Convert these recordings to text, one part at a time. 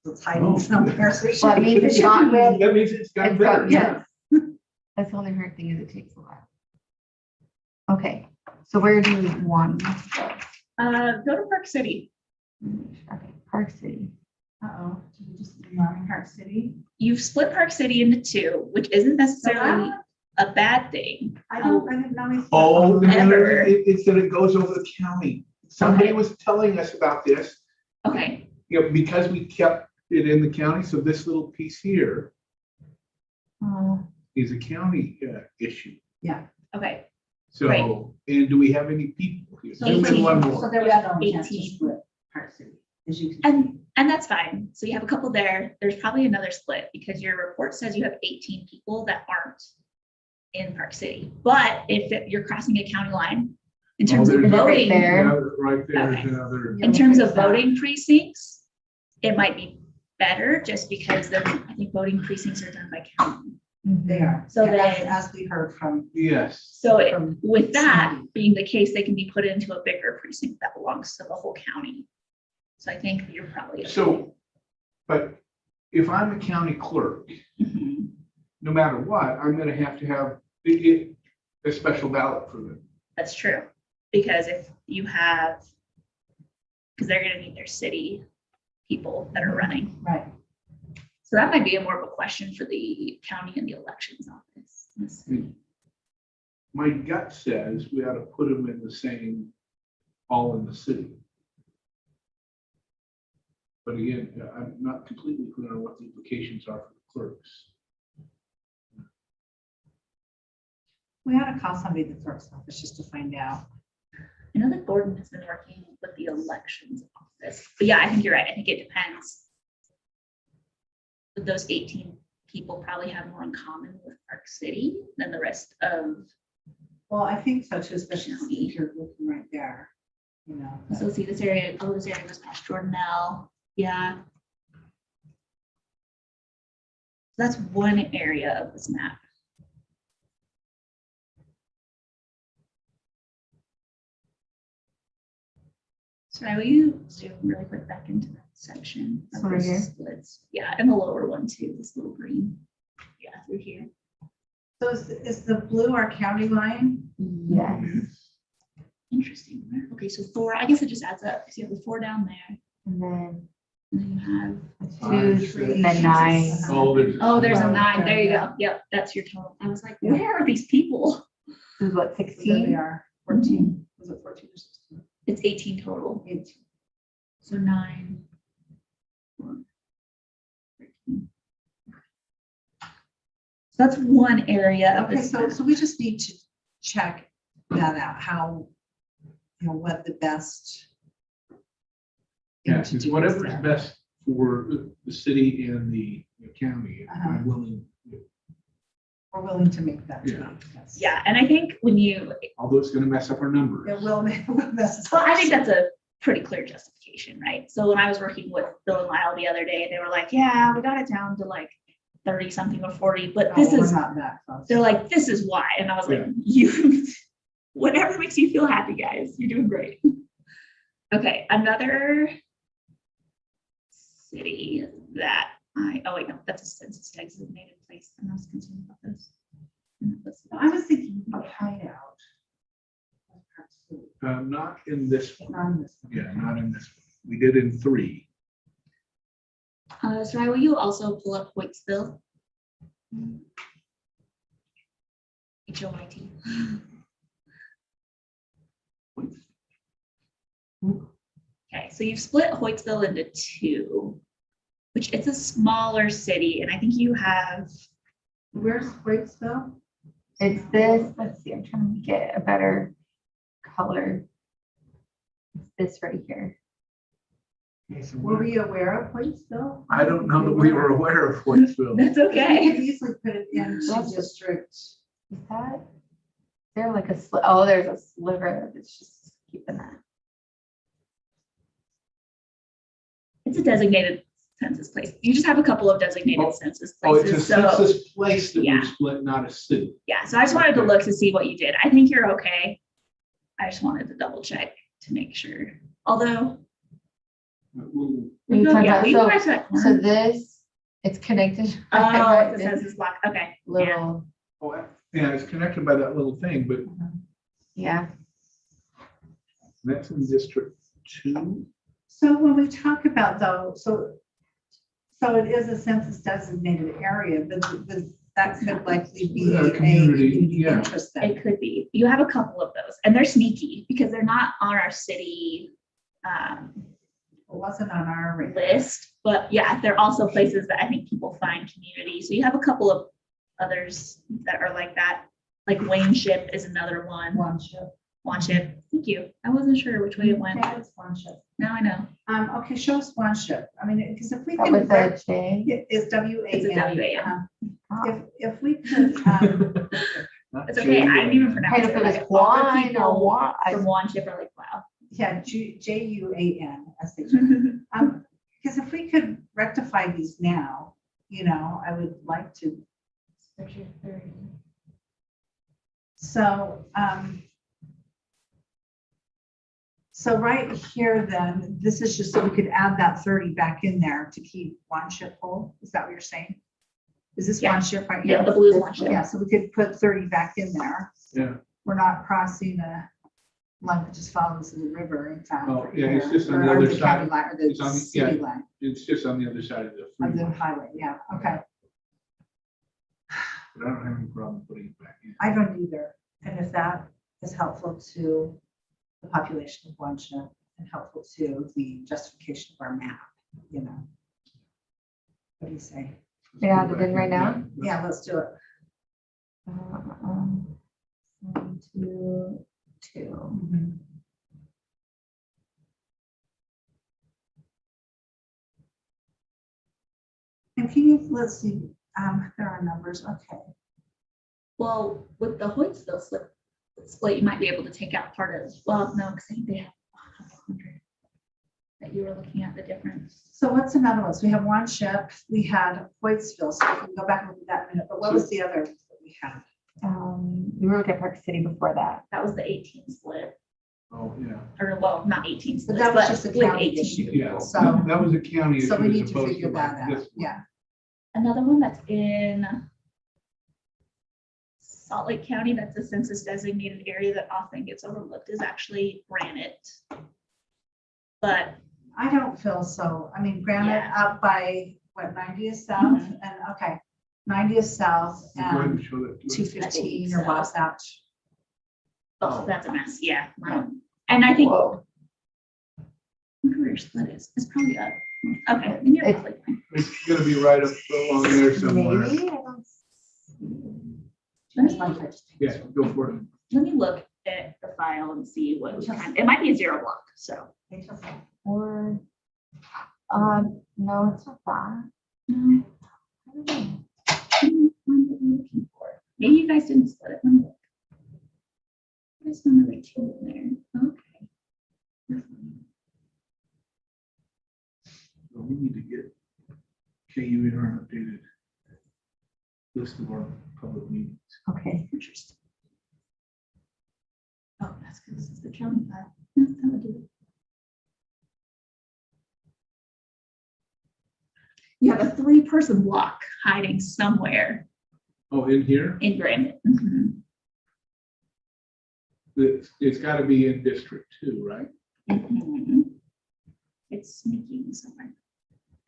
It's hiding somewhere. So Well, it means it's not red. That means it's got better. Yes. That's the only hard thing is it takes a while. Okay, so where do you want to go? Go to Park City. Okay, Park City. Uh-oh, did we just learn Park City? You've split Park City into two, which isn't necessarily a bad thing. I didn't know. We Oh, Ever. it's that it goes over the county. Somebody was telling us about this, Okay, because we kept it in the county, so this little piece here is a county issue. okay. So, Right. and do we have any people here? So, Zoom in one so more. there was Yeah, no chance to 18. split Park City, as you can see. And that's fine. So you have a couple there. There's probably another split because your report says you have 18 people that aren't in Park City. But if you're crossing a county line, in terms of there's a- voting, there. Yeah, right there's Okay. another. in terms of voting precincts, it might be better just because I think voting precincts are done by county. They are. So Yeah, then- as we heard from. Yes. So from with that Sandy. being the case, they can be put into a bigger precinct that belongs to the whole county. So I think you're probably. okay. So, but if I'm a county clerk, Mhm. no matter what, I'm gonna have to have a special ballot for them. That's true, because if you have, because they're gonna need their city people that are running. Right. So that might be more of a question for the county and the elections office. My gut says we ought to put them in the same, all in the city. But again, I'm not completely clear on what the implications are for the clerks. We ought to call somebody at the clerk's office just to find out. I know that Gordon has been working with the elections office, but yeah, I think you're right. I think it depends. But those 18 people probably have more in common with Park City than the rest of. Well, I think so too, especially if you're looking right there, you know. So see this area, this area goes past Jordanelle. Yeah. That's one area of this map. Sorry, will you zoom really quick back into that section? of Over the here? splits? Yeah, and the lower one too, this little green. Yeah, through here. So is the blue our county line? Yes. Interesting. Okay, so 4, I guess it just adds up. So you have the 4 down there. And then And then you have, two, Five, three, and then 9. oh, there's a Oh, 9. There you yeah. go. Yep, that's your total. I was like, where are these people? This is what, There they 16? are, 14. Was it 14 or 16? It's 18 total. 18. So 9. 4, 13. So that's one area of Okay, this so map. so we just need to check that out, how, you know, what the best. thing Yeah, to it's do is whatever's there. best for the city and the county. I'm willing, We're willing to make that. Yeah. change, yes. Yeah, and I think when you, although it's gonna mess up our numbers. It will make the best. well, I think that's a pretty clear justification, right? So when I was working with Bill and Lyle the other day, they were like, yeah, we got it down to like 30 something or 40, but this We're is, not that close. they're like, this is why. And I was like, Yeah. you, whatever makes you feel happy, guys, you're doing great. Okay, another city that oh wait, no, that's a census designated place. I'm not concerned about this. I was thinking of hideout. Not in this one. Not in this one. Yeah, not in this one. We did in 3. So will you also pull up Hoytsville? HOYT. Okay, so you've split Hoytsville into 2, which it's a smaller city, and I think you have. Where's Waitsville? It's this, let's see, I'm trying to make it a better color. It's this right here. Were we aware of Waitsville? I don't know that we were aware of Hoytsville. That's We okay. could easily put it into district. Is that, there like a, oh, there's a sliver that's just keeping that. It's a designated census place. You just have a couple of designated census Oh, it's a places. So census place that yeah. we split, not a city. yeah, so I just wanted to look to see what you did. I think you're okay. I just wanted to double check to make sure. Although We'll We talked Yeah, about- we so- went to that So corner. this, it's connected. Oh, it This says this block, okay. Yeah. little, Oh, yeah, it's connected by that little thing, but yeah. that's in District 2. So when we talk about though, so it is a census designated area, but that could likely be A a community, community yeah. interest then. It could be. You have a couple of those and they're sneaky because they're not on our city It wasn't on our radar. list, but yeah, they're also places that I think people find community. So you have a couple of others that are like that. Like Wayne Ship is another one. One ship. One Ship. Thank you. I wasn't sure which way it went. Yeah, it's one ship. Now I know. Okay, show us one ship. I mean, because if we That can. was a J. It's WAN. It's a WAN. If we could, Not It's okay. I didn't even J-U-A-N. pronounce Kind it. of if it was right. All the wine or people what? From One Ship are like, wow. yeah, JUAN, because if we could rectify these now, I would like to. So right here then, this is just so we could add that 30 back in there to keep one ship whole. Is that what you're saying? Is this Yeah. one ship right Yeah, here? the blue is One Ship. Yeah, so we could put 30 back in there. Yeah, We're not crossing a line that just follows the river, in fact. Oh, right yeah, it's here, just on or- the or other county side. line, or It's the on the- city yeah. line it's just on the other side of the of the freeway, highway, yeah, okay. but I don't have any problem putting it back in. I don't either, and if that is helpful to the population of One Ship and helpful to the justification of our map, What do you say? Yeah, add it in right now? Yeah, let's do it. 1, 2, 2. And can you, let's see, there are numbers, okay. Well, with the Hoytsville split, you might be able to take out part of, well, no, because I think they have 100 that you were looking at the difference. So what's another one? So we have One Ship, we had Hoytsville, so we can go back and look at that in a minute, but what was the other that we had? We were at Park City before that. That was the 18 split, Oh, yeah, or well, not 18 But split, that was but just a with county 18 issue. yeah, people. So- that was a county So issue we as need to opposed figure like that out, this one. yeah. Another one that's in Salt Lake County, that's a census designated area that often gets overlooked, is actually Granite. But I don't feel so. I mean, Granite Yeah. up by, what, 90 is south? Mhm. And, okay, 90 is south Go ahead and and show that to us. 215 or Wasatch. oh, that's a mess, yeah. And I think Whoa. where split is probably up. Okay, then you're It's- probably fine. It's gonna be right up along there somewhere. Maybe, I don't see. That's my place. Yeah, go for it. Let me look at the file and see what it might be a 0 block, so. Or, no, it's not that. No, I don't know. find what we're looking for. Maybe you guys didn't split it. Let me look. There's one other two in there. Okay. So we need to get KU in our updated list of our public meetings. Okay. Interesting. Oh, that's because this is the county file. That's how I do it. You have a 3-person block hiding somewhere Oh, in here, in Granite. Mhm. it's gotta be in District 2, right? Mhm. It's sneaking somewhere.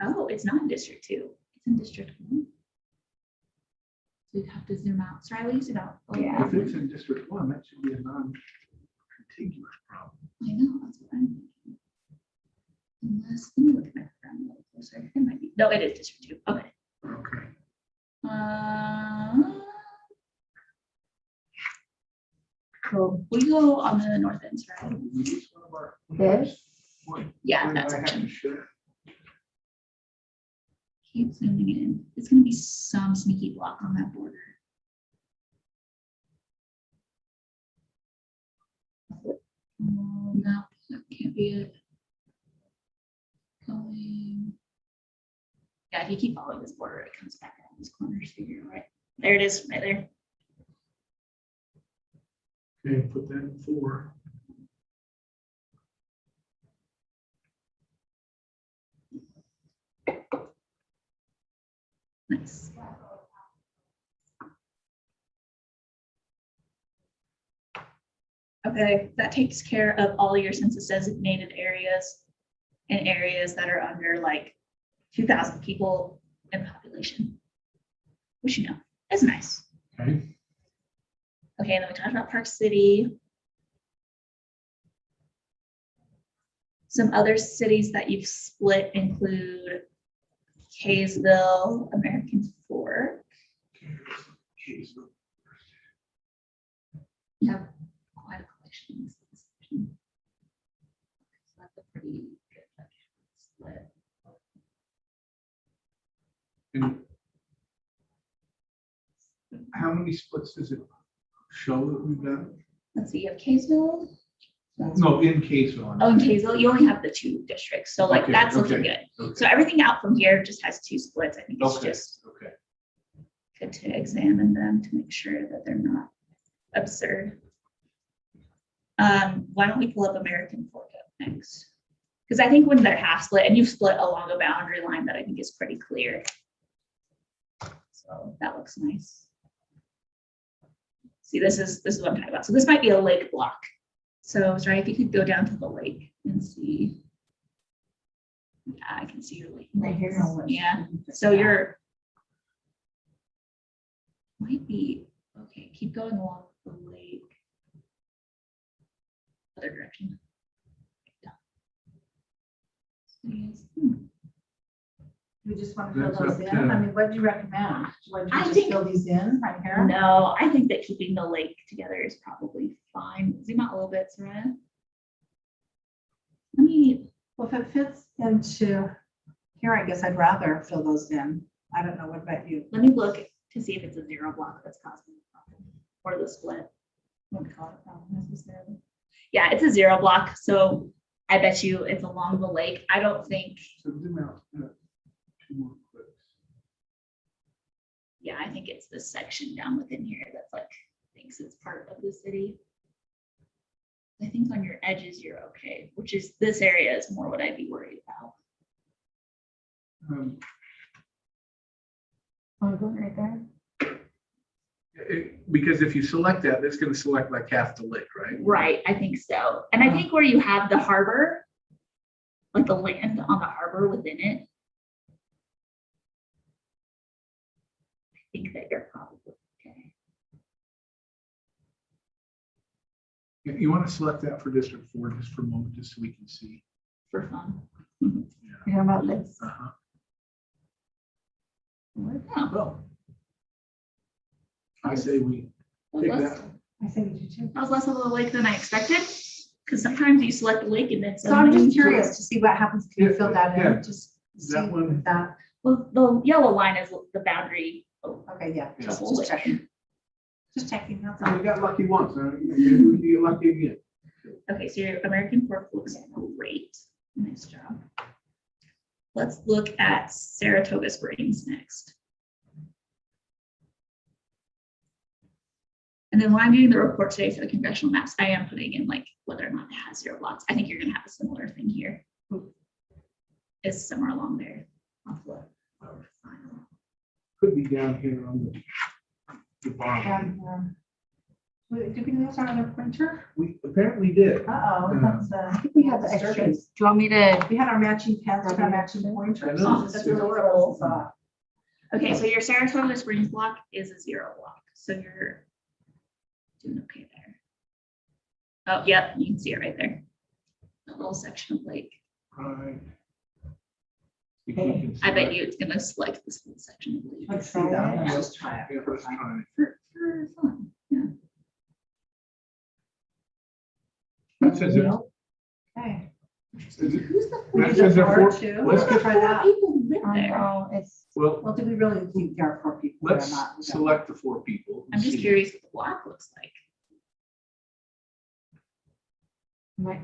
Oh, it's not in District 2. It's in District 1. So you have to zoom out. So I will use it out. Yeah. If it's in District 1, that should be a non-contiguous problem. I know, that's what I'm thinking. Unless, let me look at my program a little closer. It might be, no, it is District 2. Okay. Okay. So We go on the north end, right? We use one of our- this, Yeah, When that's I have to it. share. Keep zooming in. It's gonna be some sneaky block on that border. No, that can't be it. Going. Yeah, if you keep following this border, it comes back around these corners, so you're right. There it is, right there. Okay, put that in 4. Nice. Okay, that takes care of all your census designated areas and areas that are under like 2,000 people in population. Which, you know, is nice. Okay. Okay, and then we talked about Park City. Some other cities that you've split include Kaysville, American Fork. You have quite a collection in this section. So that's a pretty good split. And how many splits does it show that we've done? Let's see, you have Kaysville. No, in Kaysville. Oh, in Kaysville, you only have the 2 districts. So like Okay, that's looking okay, good. okay. So everything out from here just has 2 splits. I think it's Okay, just okay. good to examine them to make sure that they're not absurd. Why don't we pull up American Fork up next? Because I think when they're half split and you've split along a boundary line that I think is pretty clear. So that looks nice. See, this is what I'm talking about. So this might be a lake block. So sorry, if you could go down to the lake and see. Yeah, I can see your lake. Right here. Yeah, so you're might be, okay, keep going along the lake. Other direction. Yeah. Yes. We just want to That's fill those up in. to- I mean, what do you recommend? Would I you just think- fill these in right here? No, I think that keeping the lake together is probably fine. Zoom out a little bit, Sarah. Let me, Well, if it fits into here, I guess I'd rather fill those in. I don't know. What about you? let me look to see if it's a 0 block that's causing the problem or the split. Wouldn't call it a problem necessarily. Yeah, it's a 0 block. So I bet you it's along the lake. I don't think, So zoom out. 2 more clicks. yeah, I think it's this section down within here that's like, thinks it's part of the city. I think on your edges, you're okay, which is this area is more what I'd be worried about. Oh, go right there. Because if you select that, that's going to select like half the lake, right? Right, I think so. And I think where you have the harbor, like the land on the harbor within it, I think that you're probably okay. You want to select that for District 4 just for a moment, just so we can see. For fun. You know about this? Uh-huh. Oh, Well, I say we take that. I think you do too. that was less of a lake than I expected, because sometimes you select a lake and then So I'm just suddenly- curious to see what happens. Can you fill that Yeah, in? Just see that one. with that. Well, the yellow line is the boundary. Okay, yeah, Yeah. just checking. Just checking. That's Oh, all. we got lucky once, huh? Maybe we can get lucky again. Okay, so your American Fork looks great. Nice job. Let's look at Saratoga Springs next. And then when I'm doing the report today for the congressional maps, I am putting in like whether or not it has 0 blocks. I think you're gonna have a similar thing here. It's somewhere along there. I'll flip over final. Could be down here on the bottom. Did we lose our other printer? We apparently did. Uh-oh. That's, I think we have the extras. disturbing. Do you want me to? We had our matching pens, we had matching pointers. I know. Oh, that's adorable. Okay, so your Saratoga Springs block is a 0 block, so you're doing okay there. Oh, yep, you can see it right there. A little section of lake. Right. I bet you it's gonna select this whole section of lake Let's see that. Let's just try Yeah, it. let's try. for fun. Yeah. That says it. Okay. Is it- Who's the We That did says the there four four- too. let's Let's get try four that. people who live I there? know, it's, Well, Well, do we really think there are 4 people? let's or not? select the 4 people. and I'm just see. curious what the block looks like.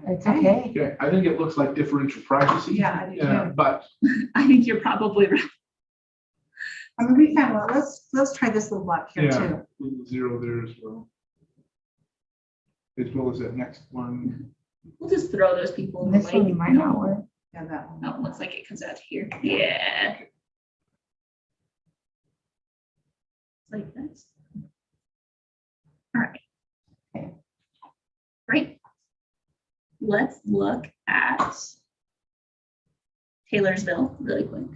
it's okay. Okay, I think it looks like differential privacy. Yeah, I do too. But I think you're probably right. I mean, we found, well, let's try this little block here yeah, too. little 0 there as well. As well as that next one. We'll just throw those people in the This one lake. might not work. Yeah, that one. Oh, it looks like it comes out here. Yeah. Like this. All right. Okay. Great. Let's look at Taylorsville really quick.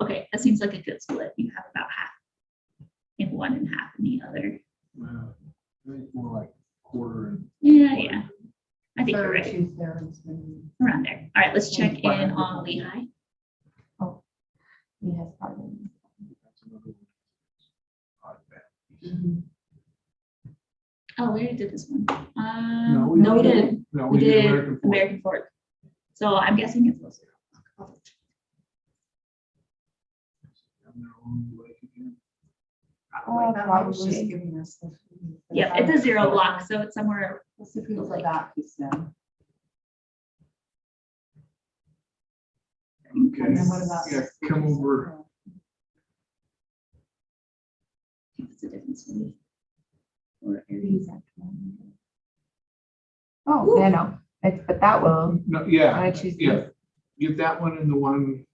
Okay, that seems like a good split. You have about half in one and half in the other. Well, I think more like quarter and. Yeah, yeah. I think you're Third, right. 2/3, maybe. Around there. All right, let's check in 100. on Lehigh. He has probably. That's another one. Odd bad piece. Mhm. Oh, we already did this one. No, No, we didn't. No, We we did did American Fork. American Fork. So I'm guessing it's listed. And they're on the lake again. Oh, That was just probably. giving us the. Yep, it's a zero block, so it's somewhere. Let's see if we can put that piece in. Okay. And then what about? Yeah, come over. I think it's a different city. Or area. He's at 20. Oh, yeah, no, it's, but that will, No, yeah, I choose yeah. this. Get that one and the one.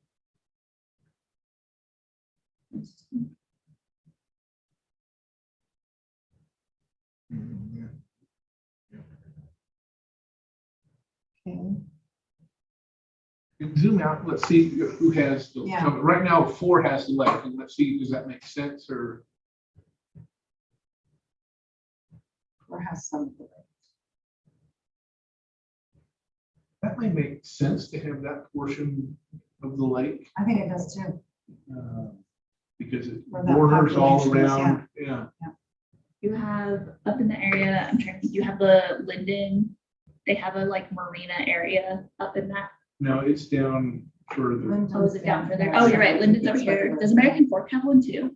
Okay. Zoom out, let's see who has, the Yeah. right now 4 has the lake, and let's see, does that make sense, or? Or has some. That might make sense to have that portion of the lake, I think it does too. because it Where that borders all population is, around, yeah. You have up in the area, I'm trying to think, you have the Linden. They have a like marina area up in that. No, it's down further. Oh, is it down further? Oh, you're right. Linden's over here. Does American Fork have one too?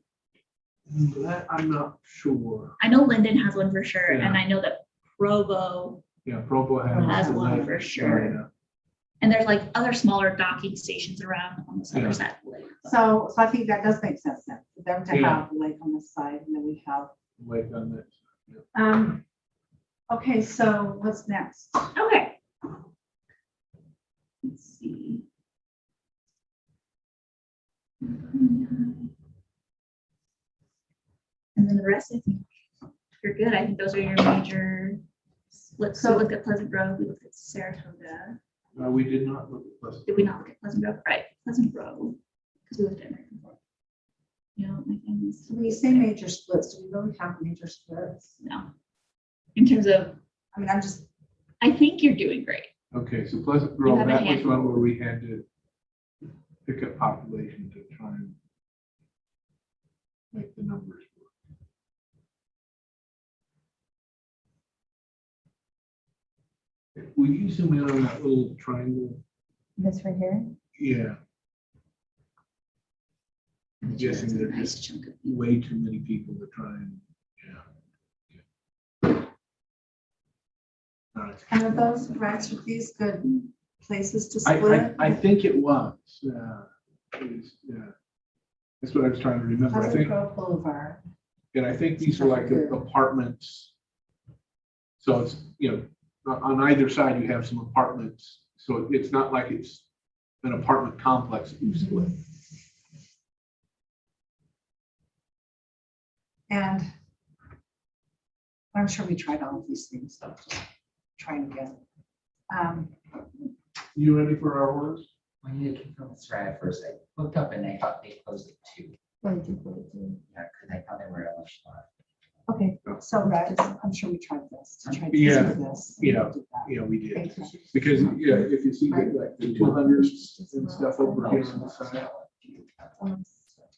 That I'm not sure. I know Linden has one for sure, Yeah. and I know that Provo, Yeah, Provo has. Has the one lake for sure. area. and there's like other smaller docking stations around on this Yeah. other side of the lake. So I think that does make sense then, for them to Yeah. have the lake on this side and then we have, Lake on that. okay, so what's next? Okay. Let's see. And then the rest, I think you're good. I think those are your major splits. So we looked at Pleasant Grove, we looked at Saratoga. We did not look at Pleasant. Did we not look at Pleasant Grove? Right, Pleasant Grove, because we looked at American Fork. You know, my things. So when you say major splits, do we really have major splits? No. In terms of, I mean, I'm just, I think you're doing great. Okay, so Pleasant Grove, have a that was handful. one where we had to pick up population to try and make the numbers work. Will you zoom in on that little triangle? This right here? Yeah. I'm That's guessing a there's nice just chunk of. way too many people to try and, yeah. All right. and are those rights with these good places to I split? think it was, yeah. That's what I was trying to remember. I Pleasant think, Grove Boulevard. and I think these are like the apartments. So it's, on either side, you have some apartments. So it's not like it's an apartment complex that you split. And I'm sure we tried all of these things, so just trying again. You ready for our orders? I need to confirm this right at first. I looked up and they thought they closed at 2. 42. Yeah, because I thought they were at lunch slot. Okay, so right, I'm sure we tried this. to try to Yeah, do this. yeah. We did that. Yeah, we did. Thank you. Because, yeah, if you see like the 200s and stuff over here on the side,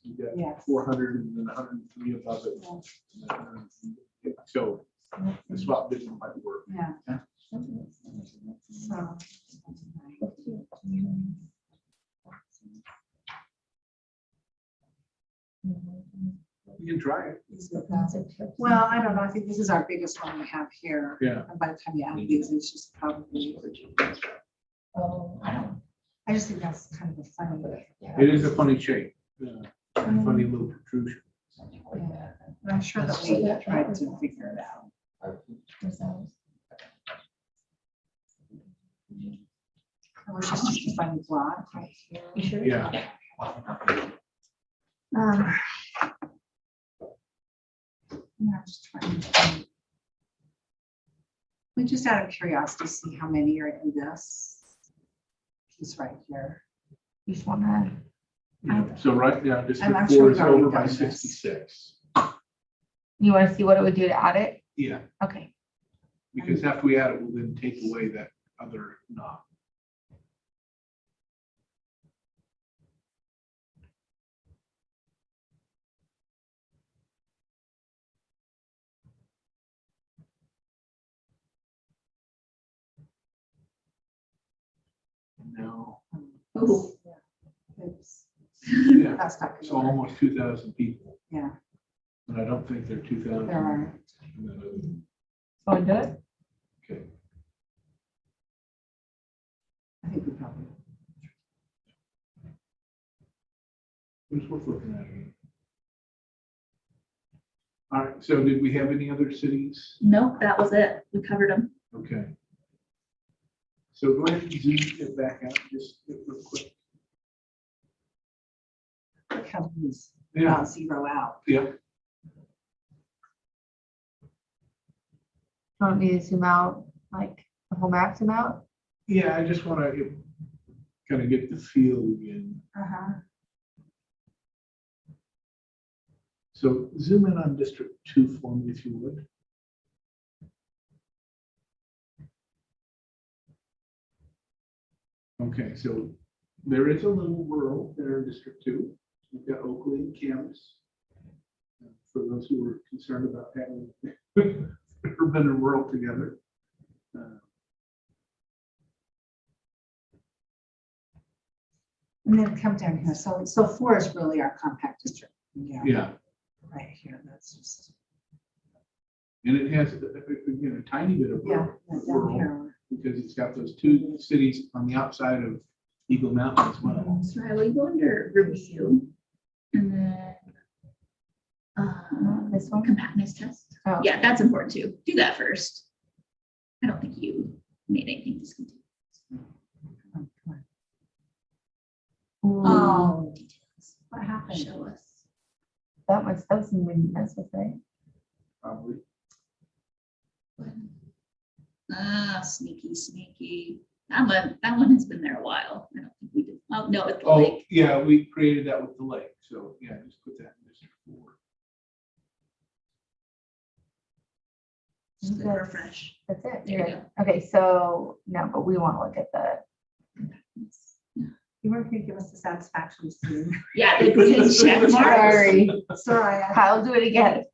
you got Yes. 400 and then 103 above it. and then 103. So the swap didn't quite work. Yeah. So. You can try it. Well, I don't know. I think this is our biggest one we have here. Yeah. And by the time you add these, it's just probably. Oh, I don't. I just think that's kind of a funny. It is a funny shape. Yeah. funny little protrusion. Something like that. I'm sure that we tried to figure it out. It was just a funny block right here. You sure? Yeah, Um, Yeah, I'm just trying to think. We just out of curiosity, see how many are in this piece right here. You just wanna, yeah. So right now, District I'm sure 4 we've is already over by done this. 66. you wanna see what it would do to add it? Yeah, Okay. because after we add it, we'll then take away that other knob. No, Ooh. Oops, yeah, that's not so gonna work. almost 2,000 people, Yeah, but I don't think they're 2,000. there are. Want to do it? Okay, I think we probably. what's worth looking at here? All right, so did we have any other cities? Nope, that was it. We covered them. Okay. So go ahead and zoom it back out just real quick. Look how these Yeah, zero out. yeah, Want me to zoom out, like the whole map zoom out? yeah, I just want to kind of get the feel again. Uh-huh. So zoom in on District 2 for me, if you would. Okay, so there is a little rural there in District 2. We've got Oakley and Camas. For those who were concerned about having urban and rural together. And then come down here. So 4 is really our compact district. Yeah, Right here, that's just, and it has, again, a tiny bit of yeah, down rural, here. because it's got those 2 cities on the outside of Eagle Mountain as well. So I will go under review and then This one? compactness test. Oh. Yeah, that's important too. Do that first. I don't think you made anything discontinuous. Ooh, Oh, Details. what happened? Show us. that was some really mess with, right? Probably. Ah, sneaky, sneaky. That one has been there a while. I don't think we did. Oh, no, it's the Oh, lake. yeah, we created that with the lake, so yeah, just put that in District 4. Just a Okay. refresh. That's it. There you You're good. Okay, so, no, but we want to look at the, You weren't gonna give us the satisfaction soon. Yeah, his check marks. sorry, Sorry. I'll do it again.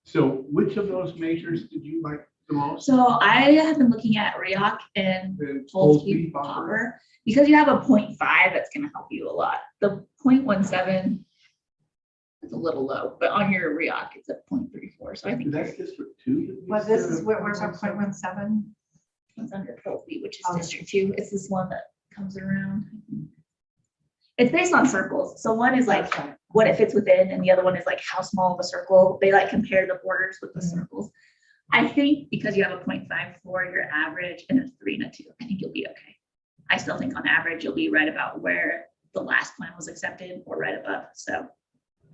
So which of those measures did you like the most? So I have been looking at Rioc and The Polsky Polsky Popper because you have a 0.5 that's going to help you a lot. The 0.17 is a little low, but on your Rioc it's a 0.34. So I think That's District 2. Well, this is, where's our 0.17? it's under Polsky, which is Oh. District 2. It's this one that comes around. It's based on circles. So one is like That's right. what it fits within, and the other one is like how small of a circle. They like compare the borders with the Mhm. circles. I think because you have a 0.54, your average, and a 3 and a 2, I think you'll be okay. I still think on average, you'll be right about where the last plan was accepted or right above. So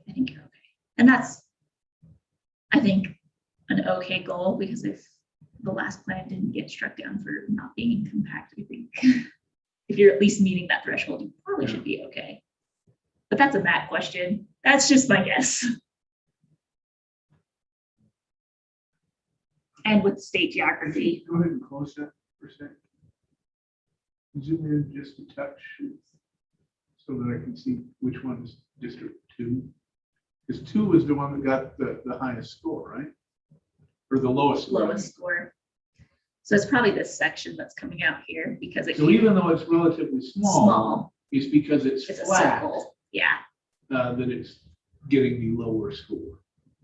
I think you're okay. And that's, I think, an okay goal, because if the last plan didn't get struck down for not being compact, I think if you're at least meeting that threshold, you probably should be okay. But that's a Matt question. That's just my guess. And with state geography, Go ahead and close that for a second. Zoom in just a touch so that I can see which one is District 2. Because 2 is the one that got the highest score, right? Or the lowest score. lowest score. So it's probably this section that's coming out here because it So even though it's relatively small, small, it's because it's it's a flat circle. Yeah, that it's getting the lower score.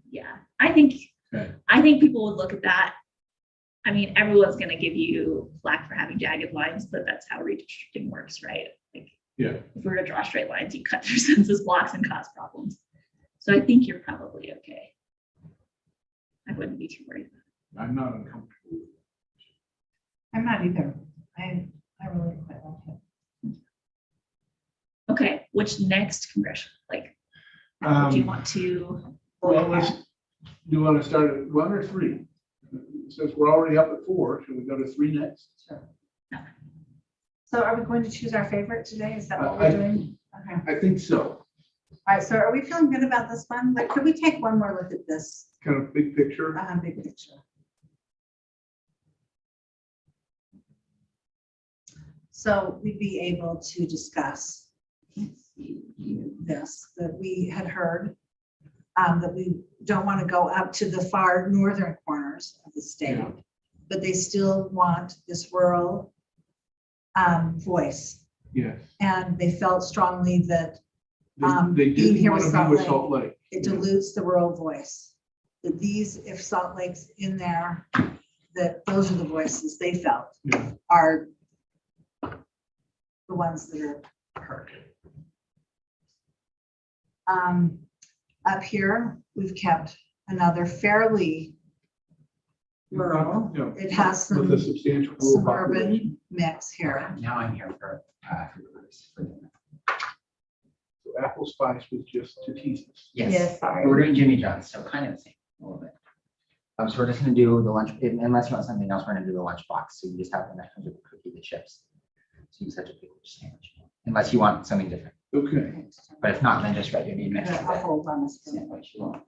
yeah. I think Okay. people would look at that. I mean, everyone's gonna give you flack for having jagged lines, but that's how redistricting works, right? Like, Yeah. If we were to draw straight lines, you cut through census blocks and cause problems. So I think you're probably okay. I wouldn't be too worried. I'm not uncomfortable. I'm not either. I really quite like it. Okay, which next congressional, like, do you want to? Well, do you want to start at 1 or 3? Since we're already up at 4, should we go to 3 next? So are we going to choose our favorite today? Is that what I- we're doing? Okay. I think so. All right, so are we feeling good about this one? Like, could we take one more look at this Kind of big picture. big picture? So we'd be able to discuss this, that we had heard, that we don't want to go up to the far northern corners of the state, Yeah. but they still want this rural voice. Yes. And they felt strongly that They being didn't here want with to be Salt with Lake, Salt Lake. it dilutes the rural voice. That these, if Salt Lake's in there, that those are the voices they felt Yeah. are the ones that are heard. Up here, we've kept another fairly rural. Yeah. It has With a some substantial rural population. suburban mix here. Now I'm here for Bruce. So Apple Spice was just to tease us. Yes, sorry. we're doing Jimmy John's, so kind of the same, a little bit. So we're just gonna do the lunch, unless you want something else, we're gonna do the lunch box, so you just have the that comes with the cookie, the chips. So you just have to pick which sandwich, unless you want something different, Okay. but if not, then just regular meat mix. I'll hold on this. Sandwich you want.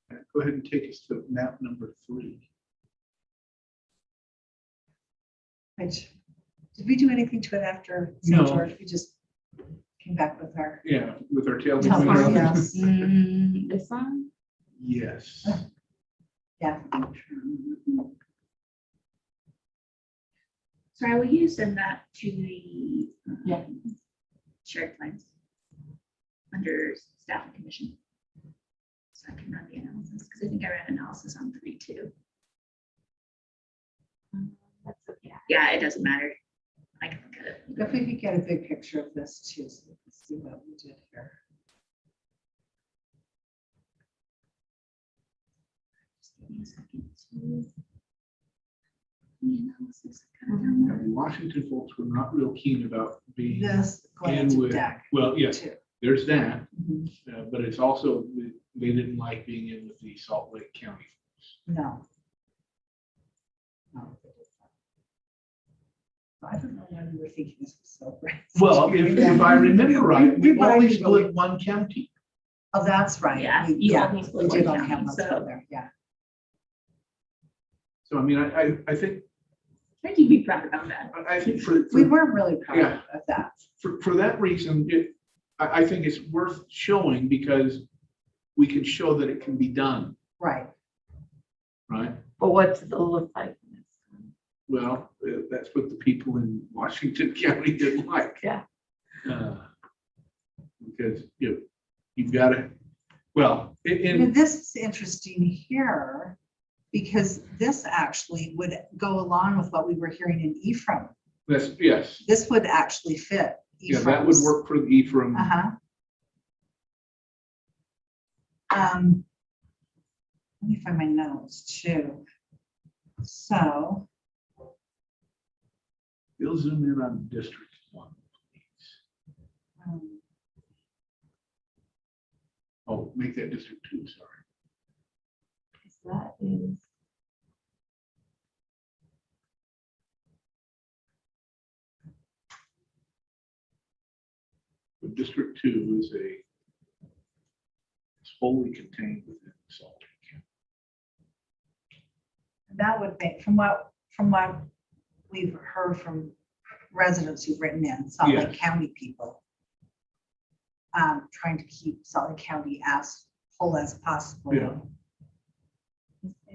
Go ahead and take us to map number 3. Which, did we do anything to it after St. No. George? We just came back with our. Yeah, with our tail. Tail between our yes. legs. This one? Yes. Yeah. So will you send that to the Yeah. shared plans under staff and commission? So I can run the analysis, because I think I ran analysis on 3 too. That's okay. Yeah, it doesn't matter. I can look at it. If we could get a big picture of this too, so we can see what we did here. Just give me a second to the analysis. I got it down Yeah, there. the Washington folks were not real keen about being, This going And into with- deck well, yes, too. there's that, Mhm. but it's also, they didn't like being in with the Salt Lake County. No. No. I don't know why we were thinking this was so great. Well, if I remember right, we only really- split one county. Oh, that's right. Yeah, We- you yeah, only split we did one on county, Hamlet's so- there, yeah. So I mean, I think, I think you'd be proud about that. I think for, We were really proud Yeah. of that. for that reason, I think it's worth showing because we can show that it can be done, Right. right? But what's it look like? Well, that's what the people in Washington County didn't like. Yeah. Because you've got to, well, I mean, this is interesting here because this actually would go along with what we were hearing in Ephraim. that's, yes, This would actually fit. yeah, that would Ephraim's. work for the Ephraim. Uh-huh. Let me find my notes too. So, They'll zoom in on District 1, please. um, Oh, make that District 2, sorry. That is. But District 2 is it's wholly contained within Salt Lake County. that would make, from what we've heard from residents who've written in, Salt Lake Yes. County people, trying to keep Salt Lake County as whole as possible. Yeah.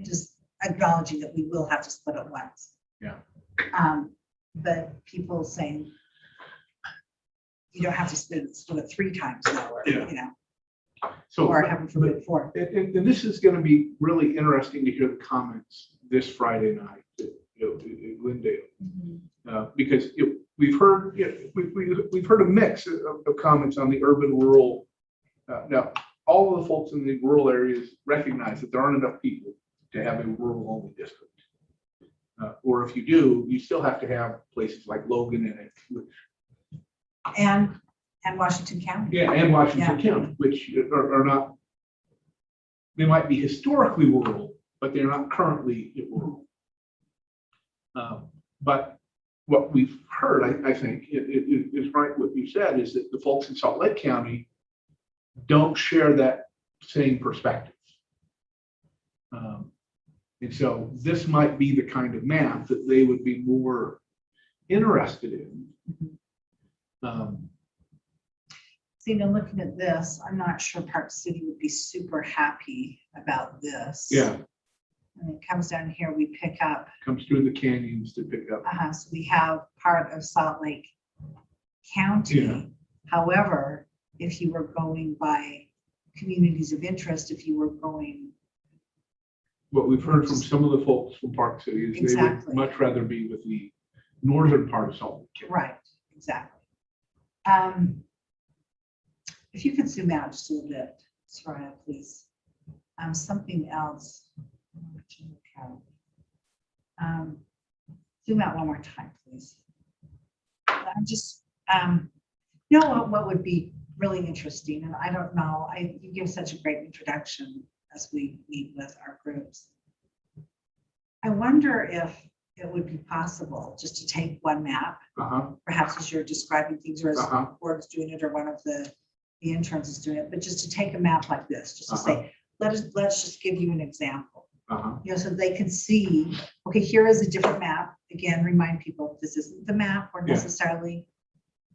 Just acknowledging that we will have to split it once. Yeah. But people saying you don't have to split it 3 times now, or, Yeah. you know, So, or heaven forbid 4. and this is going to be really interesting to hear the comments this Friday night in Glendale. Because we've heard, we've heard a mix of comments on the urban rural. Now, all of the folks in the rural areas recognize that there aren't enough people to have a rural only district. Or if you do, you still have to have places like Logan in it. And Washington County. Yeah, and Washington County, which are not, they might be historically rural, but they're not currently rural. But what we've heard, I think, is right what you said, is that the folks in Salt Lake County don't share that same perspective. And so this might be the kind of map that they would be more interested in. See, now looking at this, I'm not sure Park City would be super happy about this. Yeah, And it comes down here, we pick up, comes through the canyons to pick up. so we have part of Salt Lake County. Yeah. However, if you were going by communities of interest, if you were going, What we've heard from some of the folks from Park City is they would Exactly. much rather be with the northern part of Salt Lake County. right, exactly. If you could zoom out just a little bit, Soraya, please. Something else. Zoom out one more time, please. I'm just, you know what would be really interesting, and I don't know, you give such a great introduction as we meet with our groups. I wonder if it would be possible just to take one map, perhaps as you're describing things, or as Gordon's doing it, or one of the interns is doing it, but just to take a map like this, just to say, let's just give you an example. Uh-huh. You know, so they can see, okay, here is a different map. Again, remind people, this isn't the map we're Yeah. necessarily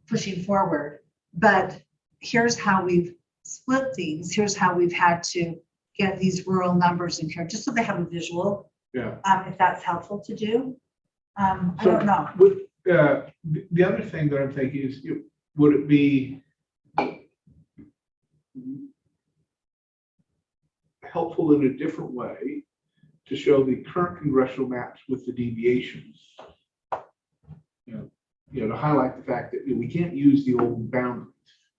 pushing forward, but here's how we've split things. Here's how we've had to get these rural numbers in here, just so they have a visual, Yeah. if that's helpful to do. I So don't know. would, the other thing that I'm thinking is, would it be helpful in a different way to show the current congressional maps with the deviations? To highlight the fact that we can't use the old boundaries.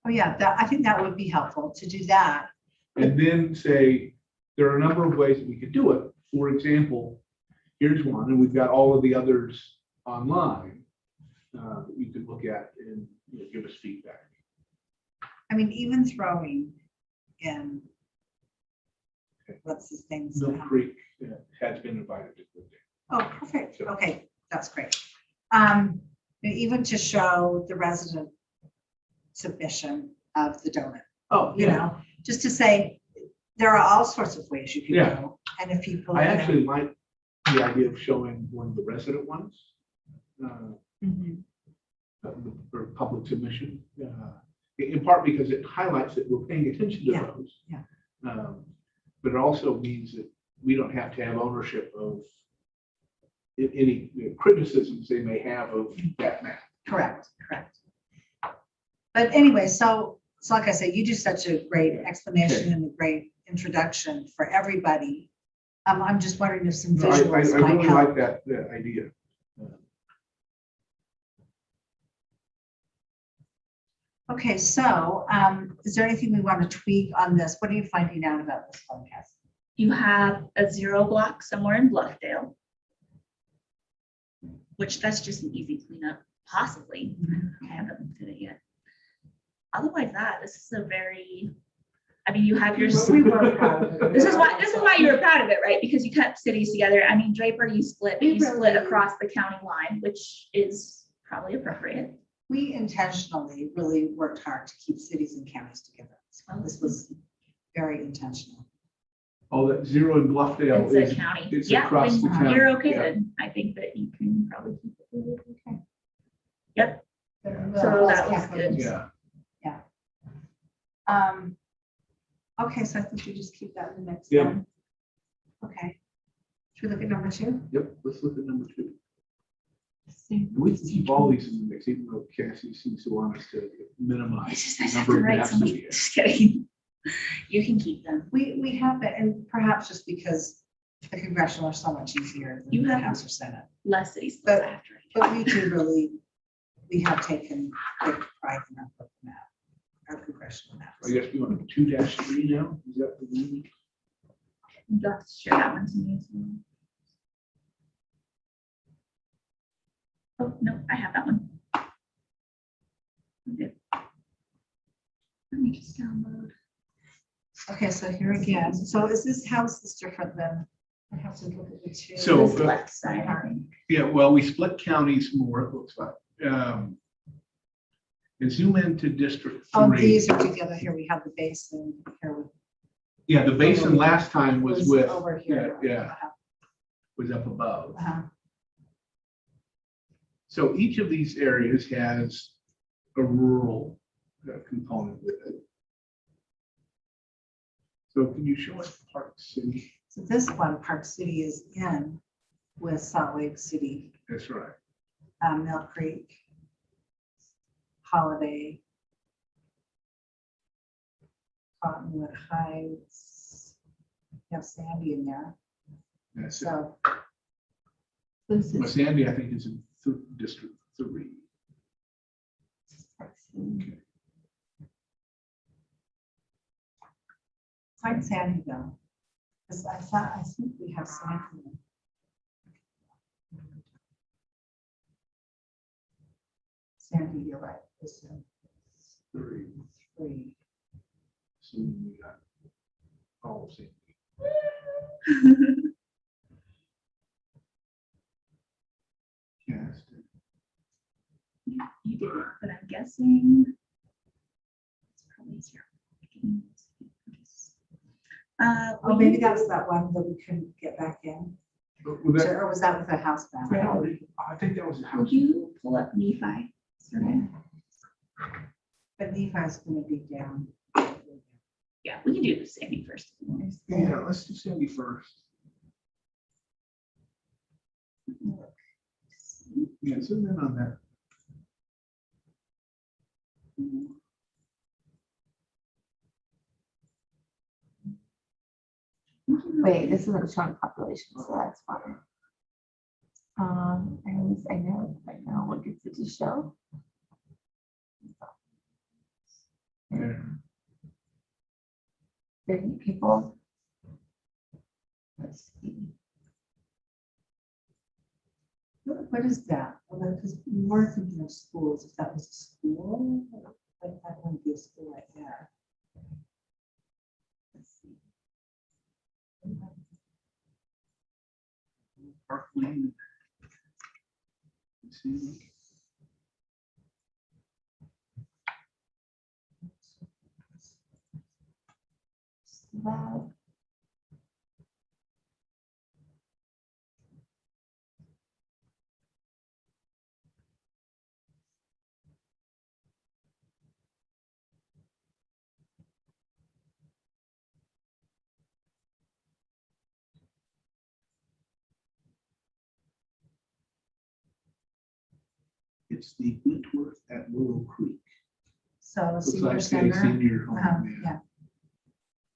Oh, yeah, I think that would be helpful to do that. And then say, there are a number of ways that we could do it. For example, here's one, and we've got all of the others online that you could look at and give us feedback. I mean, even throwing in, what's his thing? Mill Creek has been invited to go there. Oh, perfect. Okay, that's great. Even to show the resident submission of the donut, Oh, you know, just to say, there are all sorts of ways you can Yeah. go. And if people. I you know- actually like the idea of showing one of the resident ones, Mhm. or public submission, in part because it highlights that we're paying attention to Yeah, those. yeah. But it also means that we don't have to have ownership of any criticisms they may have of that map. Correct. But anyway, so like I said, you do such a great explanation and a great introduction for everybody. I'm just wondering if some No, I visuals might really help. like that idea. Okay, so is there anything we want to tweak on this? What are you finding out about this podcast? You have a 0 block somewhere in Bluffdale, which that's just an easy cleanup, possibly. I haven't looked at it yet. Otherwise, this is a very, I mean, you have your. We were proud of it. This is why you were proud of it, right? Because you kept cities together. I mean, Draper, you split across the county line, which is probably appropriate. We intentionally really worked hard to keep cities and counties together. So this was very intentional. Oh, that 0 in Bluffdale It's is a county. it's Yeah, across the then county. you're okay Yeah. then. I think that you can probably keep it really okay. Yep. So So that was good. Yeah. Okay, so I think we just keep that in the mix. Yeah. then. Okay. Should we look at number 2? Yep, let's look at number 2. We can keep all these in the mix, even though Cassie seems to want us to minimize It's just, the I just have number to of write maps so that much. we have. Just kidding. You can keep them. We have it, and perhaps just because the congressional are so much easier than You the have- House or Senate. Less cities. But- after. But we do really, we have taken great pride in our book map, our congressional maps. I guess we want 2-3 now, is that the one? You have to share that one to me as well. Oh, no, I have that one. Okay. Let me just download. Okay, so here again, so is this, how is this different than, I have to look at the 2. So, This left side, I think. Yeah, well, we split counties more, it looks like. And zoom into District 3. Oh, these are together. Here we have the basin, here with. Yeah, the basin last time was with, Over here. yeah, was up above. Uh-huh. So each of these areas has a rural component with it. So can you show us Park City? So this one, Park City is in with Salt Lake City, That's right. Mill Creek, Holiday, Cottonwood Heights. You have Sandy in there, That's it. so. This Well, is Sandy, I think, is in District 3. Park City. Find Sandy though. Because I think we have Sandy. Sandy, you're right. This is 3. 3. So we got all of Sandy. Cast. You did it, but I'm guessing. It's probably 0. Oh, maybe that was that one that we couldn't get back in, Would that- or was that with the house back? I think that was a house. Would you pull up Nephi? Sorry. But Nephi's gonna be down. Yeah, we can do Sandy first. Yeah, let's do Sandy first. Yeah, zoom in on that. Wait, this isn't showing population, so that's fine. I know right now what gets it to show. Yeah. 30 people. Let's see. What is that? Because we were thinking of schools, if that was a school, like that wouldn't be a school right there. Let's see. Park Lane. Let's see. That. It's the Whitworth at Willow Creek. So Looks senior like a center. senior home, yeah. Yeah.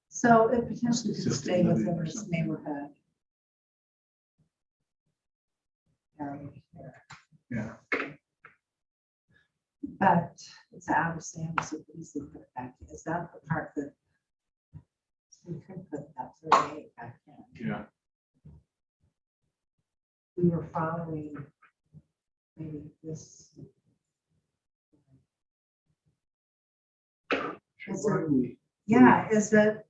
So it potentially could Assisted stay living within or this something. neighborhood. Area here. Yeah. But it's out of Sandy, so we easily put it back. Is that the part that we could put that 38 back in? Yeah. We were following maybe this. Is Why it- do we- Yeah, is it?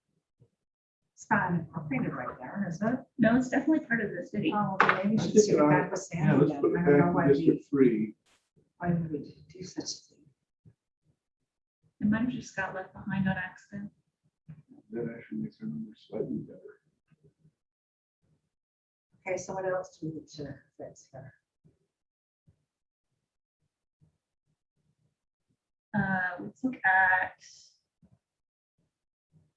It's not incorporated right there, is it? No, it's definitely part of the city. Oh, well, maybe we I should think stick it it back with Yeah, Sandy let's then. put it I don't know back why in District 3. would we do such a thing. It might have just got left behind on accident. That actually makes our numbers slightly better. Okay, so what else do we need to fix here? Let's look at.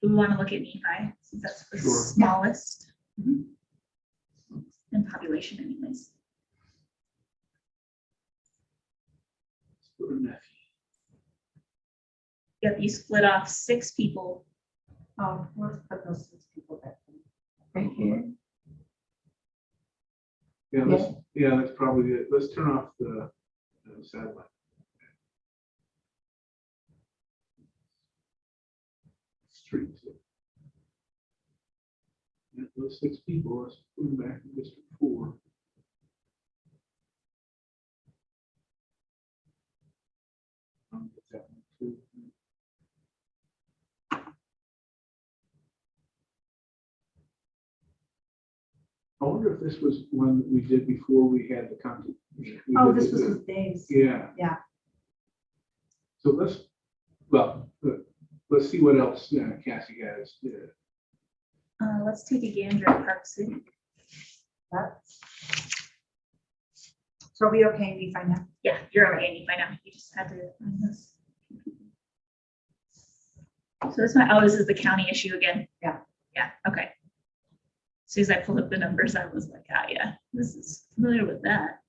Do we want to look at Nephi, since that's the Sure. smallest in population anyways. Let's put a nephew. Yep, you split off 6 people. Oh, let's put those 6 people back in. Right here. Yeah, that's probably it. Let's turn off the satellite. Streets. Yeah, those 6 people, let's put them back in District 4. Get that one too. I wonder if this was one that we did before we had the content. Oh, this was with Dave's. Yeah. Yeah. So let's see what else Cassie has. Let's take a gander at Park City. That's- So are we okay, we find out? Yeah, you're okay, Nephi now. You just had to find this. So this might, oh, this is the county issue again. Yeah. Yeah, okay. As soon as I pulled up the numbers, I was like, ah, yeah, this is familiar with that.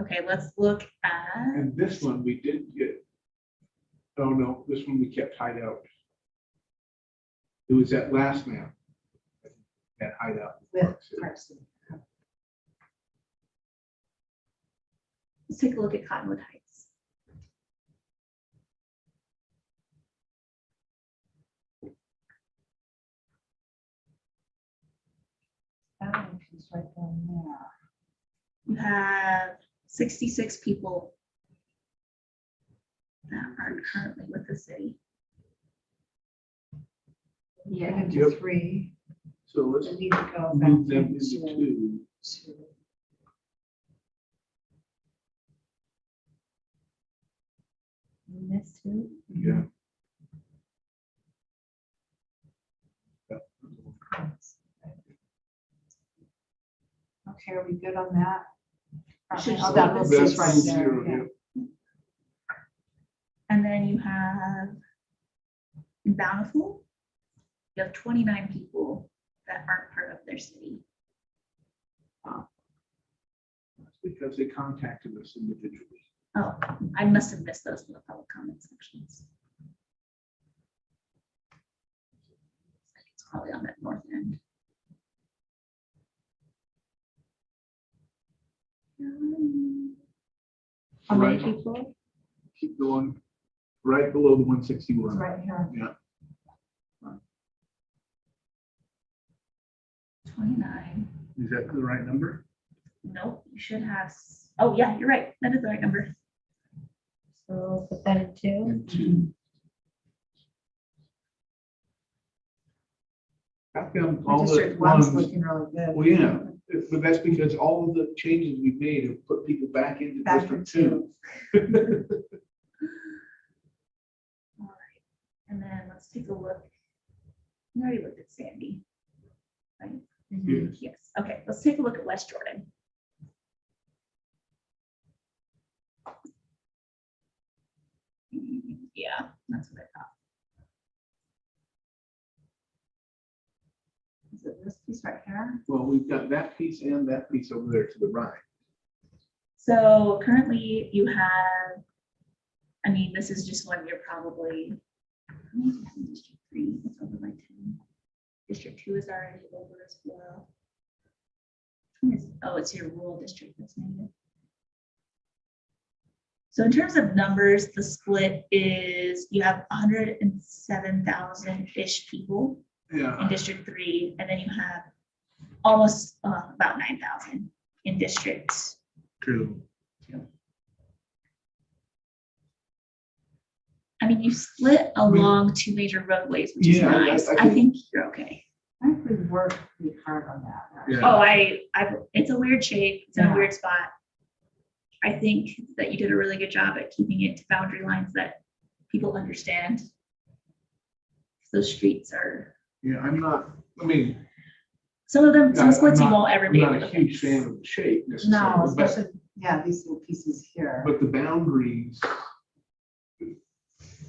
Okay, let's look at, And this one we did get. Oh, no, this one we kept hideout. It was that last map. That hideout. With Carson. let's take a look at Cottonwood Heights. That one is right down there. You have 66 people that are currently with the city. Yeah. Into Yep. 3. So let's We need to go back move them into into 2. 2. This too. Yeah. Okay, are we good on that? Should Oh, just that leave little it piece right six. there, yeah. And then you have in Bountiful, you have 29 people that aren't part of their city. That's because they contacted us individually. Oh, I must have missed those in the public comment sections. It's probably on that north end. How many Right. people? Keep going, right below the 161. Right here. Yeah. 29. Is that the right number? Nope, you should have, oh yeah, you're right. That is the right number. So put that in two. And two. How come all the District one's ones, looking really good. well, yeah, but that's because all of the changes we've made have put people back into Back District into- 2. All right, and then let's take a look. We already looked at Sandy. Right? Mhm. Yes. Yes, okay, let's take a look at West Jordan. Yeah, that's what I thought. Is it this piece right here? Well, we've got that piece and that piece over there to the right. So currently you have, I mean, this is just one you're probably, how many do you have in District 3? It's over by 10. District 2 is already over as well. Oh, it's your rural district that's negative. So in terms of numbers, the split is you have 107,000-ish people Yeah. in District 3, and then you have almost about 9,000 in District True. 2. I mean, you split along two major roadways, which is Yeah, I- nice. I I think you're okay. I think we worked pretty hard on that. actually. Yeah. Oh, it's a weird shape. It's in Yeah. a weird spot. I think that you did a really good job at keeping it to boundary lines that people understand. Those streets are, Yeah, I'm not, I mean, some of them, some I'm splits you not- won't ever I'm be able not to a huge fix. fan of the shape No, necessarily, but, especially, yeah, these little pieces here. but the boundaries,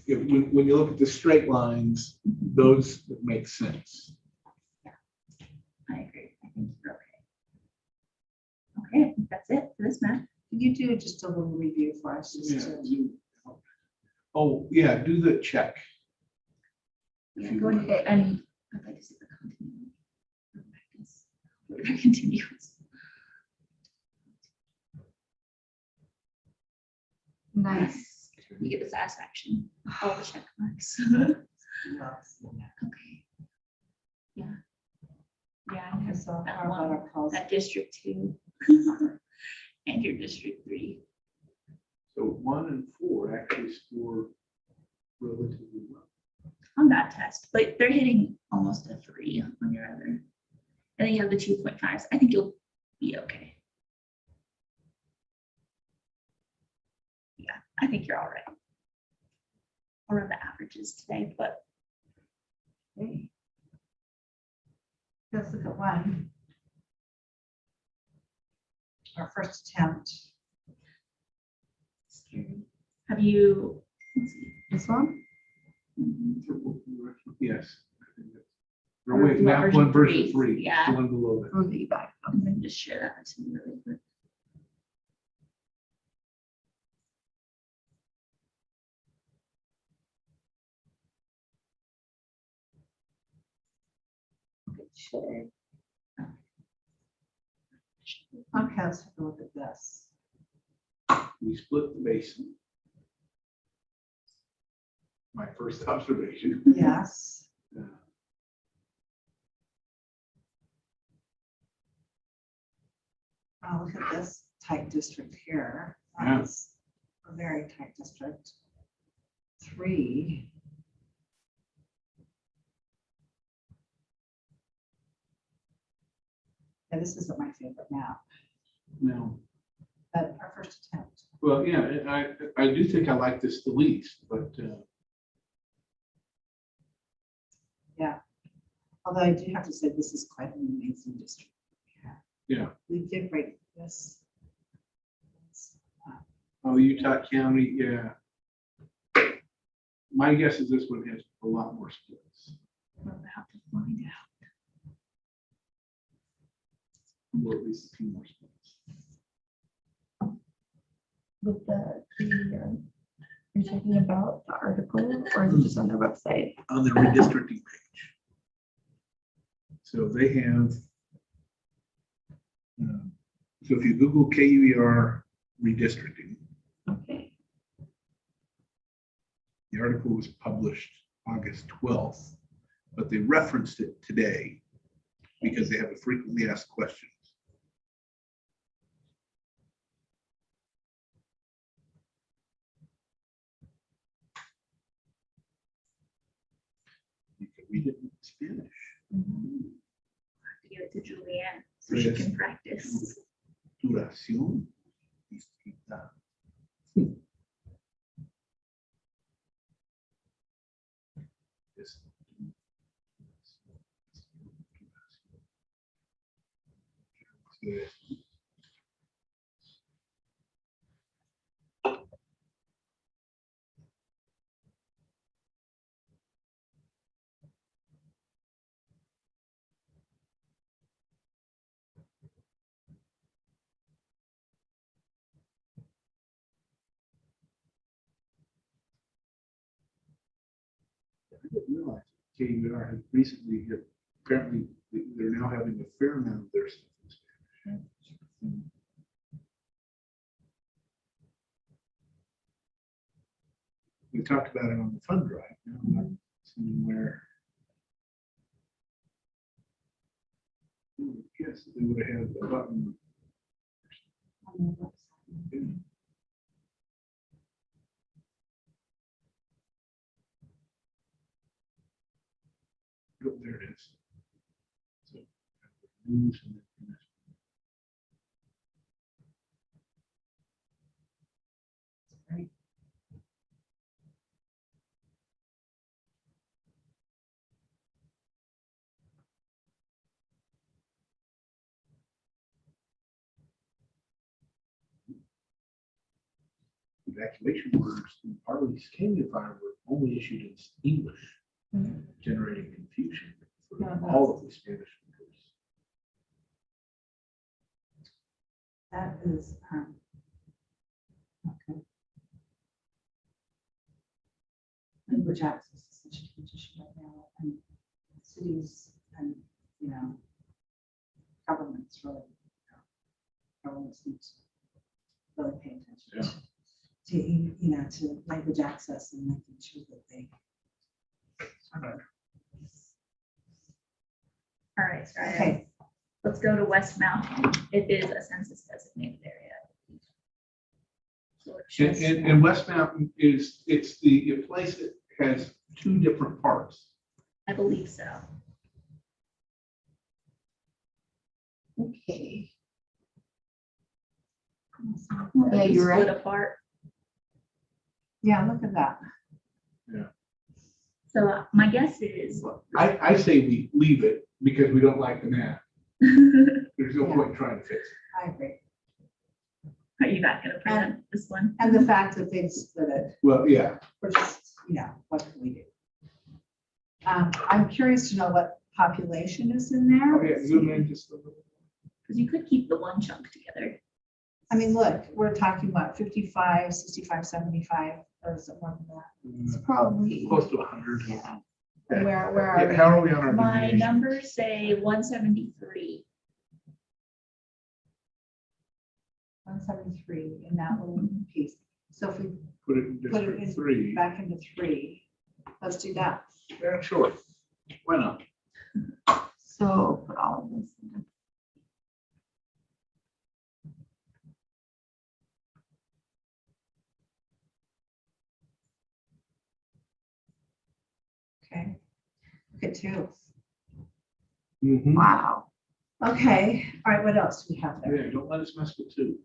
when you look at the straight lines, those make sense. I agree. I think you're okay. Okay, I think that's it for this map. Can you do just a little review for us? Just Yeah. to- Oh, yeah, do the check. Yeah, go ahead and I'd like to see the continuity. Continuous. Nice. You get the satisfaction, all the check marks. Okay. Yeah. Yeah, I Okay, have so that how about one, our calls? that District 2 and your District 3. So 1 and 4 actually score relatively well. On that test, but they're hitting almost a 3 on your other. And then you have the 2.5s. I think you'll be okay. Yeah, I think you're all right. I'll run the averages today, but Okay. Let's look at one. Our first attempt. scary. Have you? Let's see. This one? Yes. Or Or wait, do you want map version 1 version three? 3, Yeah. the one below that. Move you back. I'm gonna just share that to you really quick. Sure. Okay, let's take a look at this. We split the basin. My first observation. Yes. Yeah. Look at this tight district here. Yeah. That's a very tight district. 3. Yeah, this isn't my favorite map, No. but our first attempt. Well, yeah, I do think I like this the least, but Although I do have to say, this is quite an amazing district. Yeah. We did break this. Oh, Utah County, yeah. My guess is this one has a lot more splits, We're about to find out. or at least a few more splits. With you're talking about the article or is it just on their website? On the redistricting page. So they have, so if you Google KUER redistricting, Okay. the article was published August 12th, but they referenced it today because they have a frequently asked questions. You can read it in Spanish. Give it to Julianne so she can practice. Duración distinta. I didn't realize KUR had recently, apparently, they're now having a fair amount of their stuff in Spanish. We talked about it on the fund drive. Now I'm not seeing where. Yes, they would have had a button. Oh, there it is. So, news and then- Right. Evacuation orders in Parley's Canyon Fire were only issued in English, generating confusion for Yeah, all of the Spanish speakers. That is, okay. Language access is such a huge issue right now, and cities and, governments really, governments need to really pay attention to language access and making sure that they. All right, so Okay, let's go to West Mountain. It is a census designated area. So it's just- And West Mountain it's the place that has two different parts. I believe so. Okay. Yeah, you're Split right. apart. yeah, look at that. So my guess is, I say we leave it because we don't like the map. There's no Yeah. point in trying to fix it. I agree. are you not gonna present this one? And the fact that they've split it, Well, yeah, we're just, what can we do? I'm curious to know what population is in there. oh yeah, zoom in just a little. Because you could keep the one chunk together. I mean, look, we're talking about 55, 65, 75, or is it more than that? It's probably, Close to 100. yeah. Yeah. Where are we? How are we on our? My deviation? numbers say 173. 173 in that little piece. So if we Put it in put it District in 3. back into 3, let's do that. Yeah, sure. Why not? So put all of this in. Okay. Look at 2. Mhm. Wow. Okay, all right, what else do we have there? Yeah, don't let us mess with 2.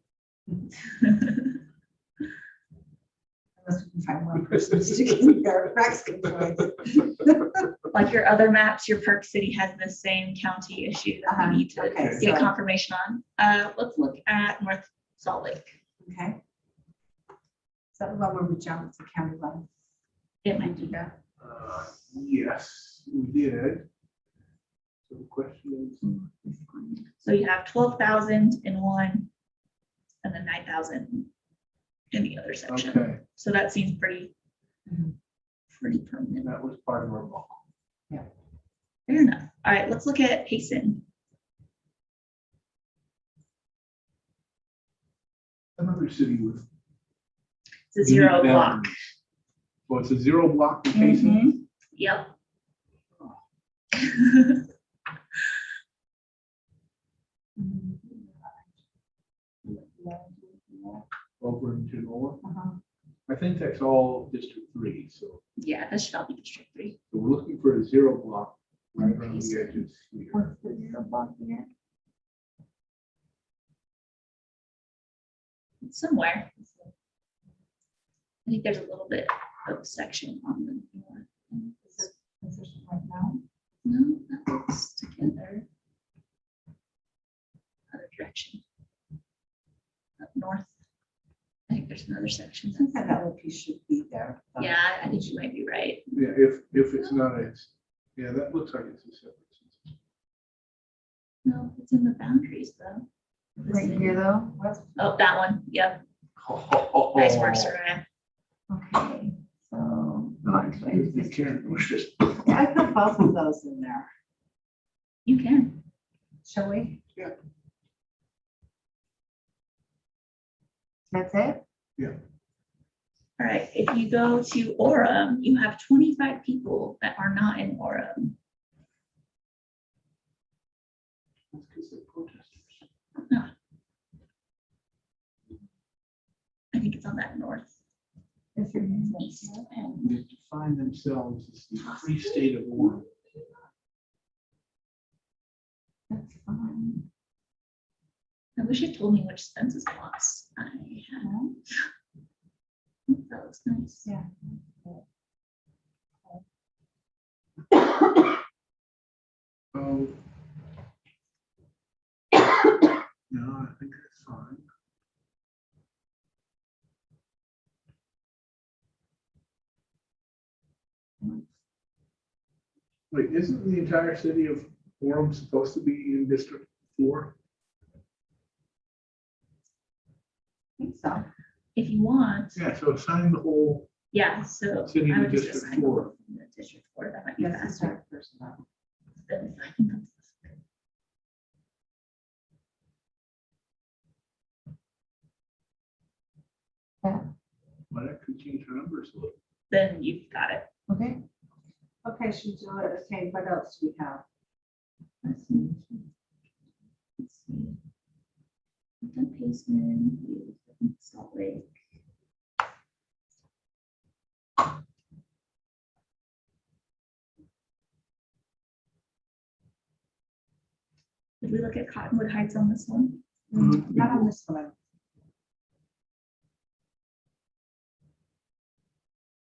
Unless we can find one person sticking there, Rex can join. like your other maps, your Park City has the same county issue that we need to Okay, get so- confirmation on. Let's look at North Salt Lake. Okay. So what were we jumping to county level? It might be that. Yes, we did. So the question is, So you have 12,000 in one and then 9,000 in the other section. okay, So that seems pretty Mhm. permanent. that was part of our bulk. Fair enough. All right, let's look at Payson. Another city with. It's a zero unique block. boundaries. Well, it's a zero block in Payson. Mhm. Yep. Over in Genoa. Uh-huh. I think that's all District 3, so Yeah, that should all be District 3. we're looking for a zero block right around the Payson. edges here. What's the zero block here? Somewhere. I think there's a little bit of section on the north. Position right now. No, that looks together. Other direction. Up north. I think there's another section. I think that other piece should be there. but- Yeah, I think you might be right. Yeah, if it's not, it's, yeah, that looks like it's a separate. system. No, it's in the boundaries though. The Right city. here though? What's- Oh, that one. Yep. Nice work, Soraya. Okay, so. go on to it. If Karen wishes. I put both of those in there. You can. Shall we? That's it? All right. If you go to Orem, you have 25 people that are not in Orem. That's because they're protesters. I think it's on that north This is- east end. They define themselves as the free state of Oregon. That's fine. I wish it told me which census plots I had. That looks nice. Yeah. Um, no, I think that's fine. Wait, isn't the entire city of Orem supposed to be in District 4? I think so. If you want, Yeah, so assign the whole yeah, so city I to would just District assign 4. the District 4. That might be Yes, faster exact person. than assigning them. Well, that could change the numbers a little. Then you've got it. Okay. Okay, should do it. Okay, what else do we have? Let's see. Let's see. We've done Payson, we've done Salt Lake. Did we look at Cottonwood Heights on this one? Not on this one.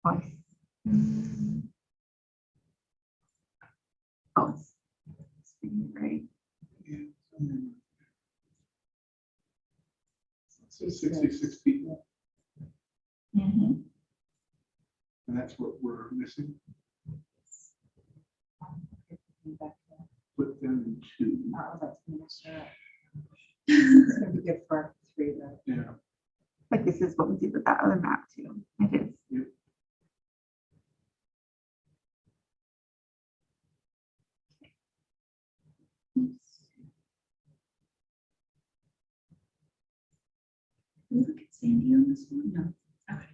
Twice. Oh. Right. So 66 people, Mhm. and that's what we're missing. Put them in 2. Oh, that's gonna sure. It's gonna be good for 3 then. Yeah. But this is what we did with that other map too. It is. Can we look at Sandy on this one? No. Okay.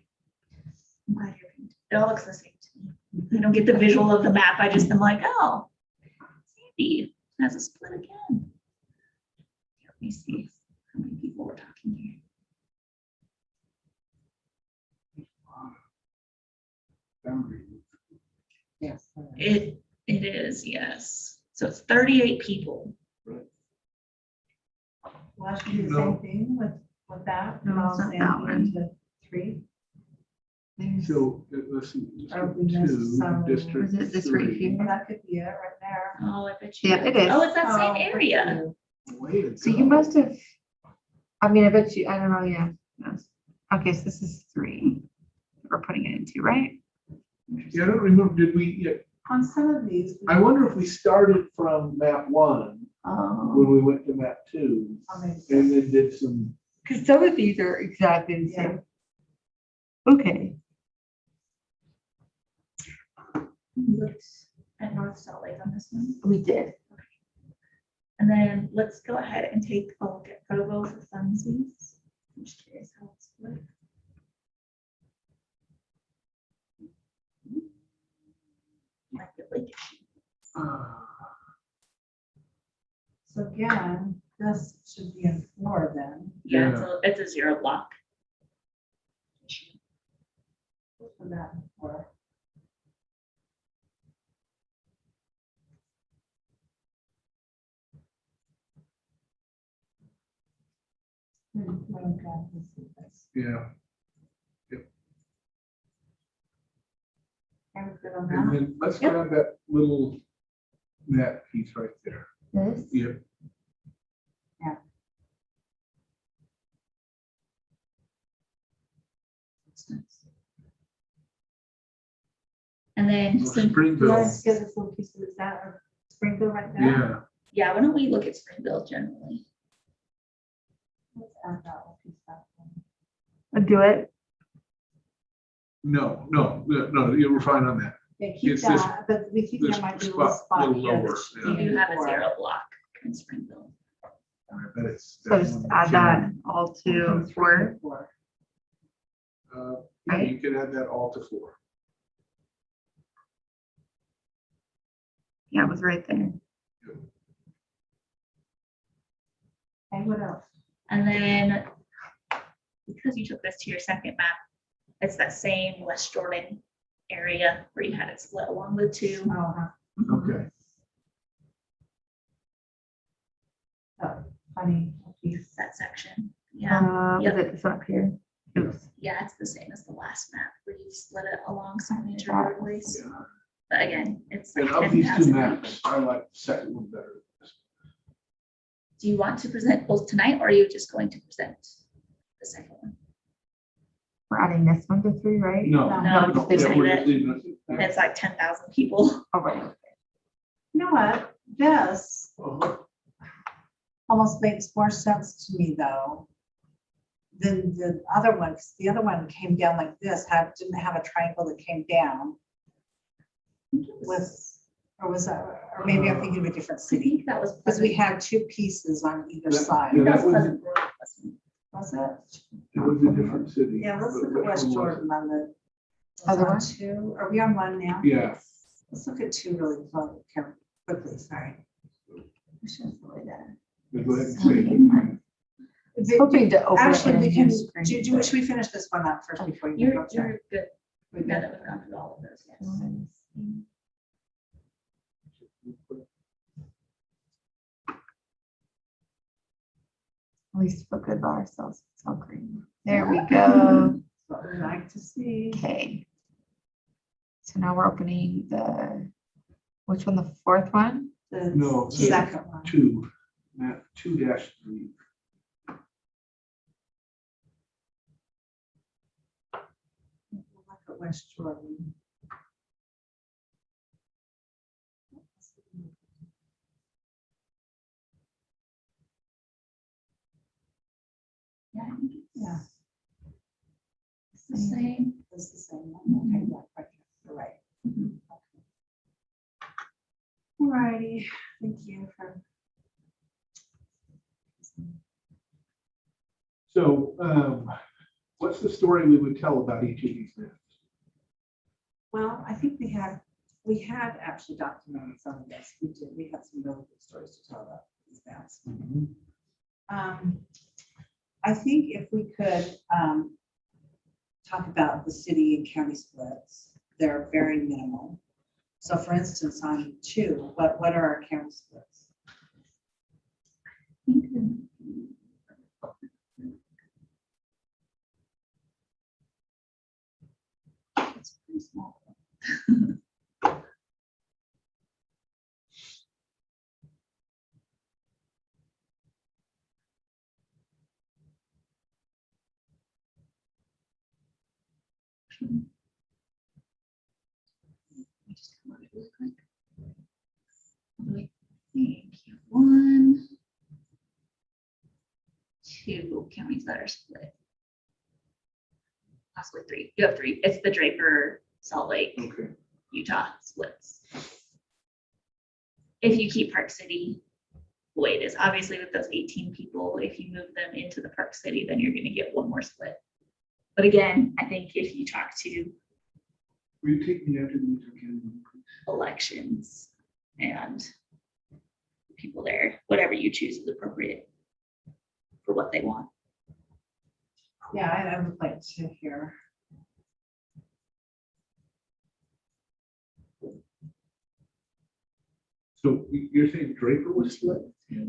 I'm glad you're painting. It all looks the same to me. I don't get the visual of the map. I just am like, oh, Sandy has a split again. Let me see how many people we're talking here. Boundary. Yes. It is, yes. So it's 38 people. Well, I should do the No. same thing with that. No, and I'll it's not send that you one. to 3. There's- So let's see. Oh, we District missed two, some. District Is it this right three. here? That could be it right there. Oh, I bet you. Yeah, it is. Oh, it's that same Oh, area. Way to So you go. must have, I mean, I bet you, I don't know, yeah. No. Okay, so this is 3. We're putting it into, right? Yeah, I don't remember, did we, yeah, On some of these. I wonder if we started from map 1 when we went to map 2 and then did some, Because some of these are exactly the Yeah. same. Okay. We looked at North Salt Lake on this one. We did. And then let's go ahead and take a look at Provo for funsies. I'm just curious how it's split. Might be like, So again, this should be in 4 then. yeah, it's a 0 block. Put that in 4. Oh, God, this is this. yeah. Are we good on And that? then let's Yep. grab that little, that piece right there. This? Yep. And then, so, You Springville, guys get this little piece of that or Springfield right there? yeah. yeah, why don't we look at Springville generally? Let's add that little piece back in. I'll do it. No, you were fine on that. Yeah, keep It's this- that, but we think this there might be a little spot, spot little here. lower, that should yeah. be You do in have a 4. 0 block in Springville. I bet it's. So just add that all to 4. Yeah, Right. you can add that all to 4. Yeah, it was right there. Okay, what else? And then, because you took this to your second map, it's that same West Jordan area where you had it split along the 2. Oh, huh. Okay. Oh, funny piece. That section. Yeah, Was Yep. it this one up here? Oops. yeah, it's the same as the last map where you split it along some major That- roadways. Yeah. But again, it's And like of these two 10,000 maps, people. I like the second one better. Do you want to present both tonight, or are you just going to present the second one? We're adding this one to 3, right? No. No, No, no, it's yeah, leave we're it. just leaving it. It's like 10,000 people. Oh, right. You know what? This Uh-huh. almost makes more sense to me though than the other one, 'cause the other one came down like this, didn't have a triangle that came down with, or was that, or maybe I'm thinking of a different I city. think that was Because we Pleasant. had 2 pieces on either That- side. yeah, That that was was- Pleasant Grove, wasn't it? Was it? It was a different city. Yeah, let's but look at which West one was Jordan on the. Other on one? 2. Are we on 1 now? it? Yeah. Let's look at 2 really quickly, sorry. I should have really done Go ahead and Okay, say. fine. it. Hoping to open it Actually, in we a can, new screen. should we finish this one up first before you You're, go? Sorry. you're good. We Now good? that we've gone through all of those, yes. At least feel good about ourselves. It's all green. There we go. What we like to see. Okay. So now we're opening the, which one, the 4th one? The No, second one. 2, map 2-3. Look at West Jordan. Yeah, I think Yeah, it's the same. it's the same one. Okay, yeah, right, you're right. Mhm. All righty, thank you for. So, what's the story we would tell about each of these maps? Well, I think we had actually documented some of this. We did, we had some really good stories to tell about these maps. I think if we could talk about the city and county splits, they're very minimal. So for instance, on 2, what are our county splits? I think the- too small. Let me just come out of it really quick. I think you have 1, 2 counties that are split. Possibly 3. You have 3. It's the Draper, Salt Lake, Okay. Utah splits. If you keep Park City the way it is, obviously with those 18 people, if you move them into the Park City, then you're going to get 1 more split. But again, I think if you talk to Will you take me after the Utah County? elections and people there, whatever you choose is appropriate for what they want. Yeah, I would like to hear. So you're saying Draper was split?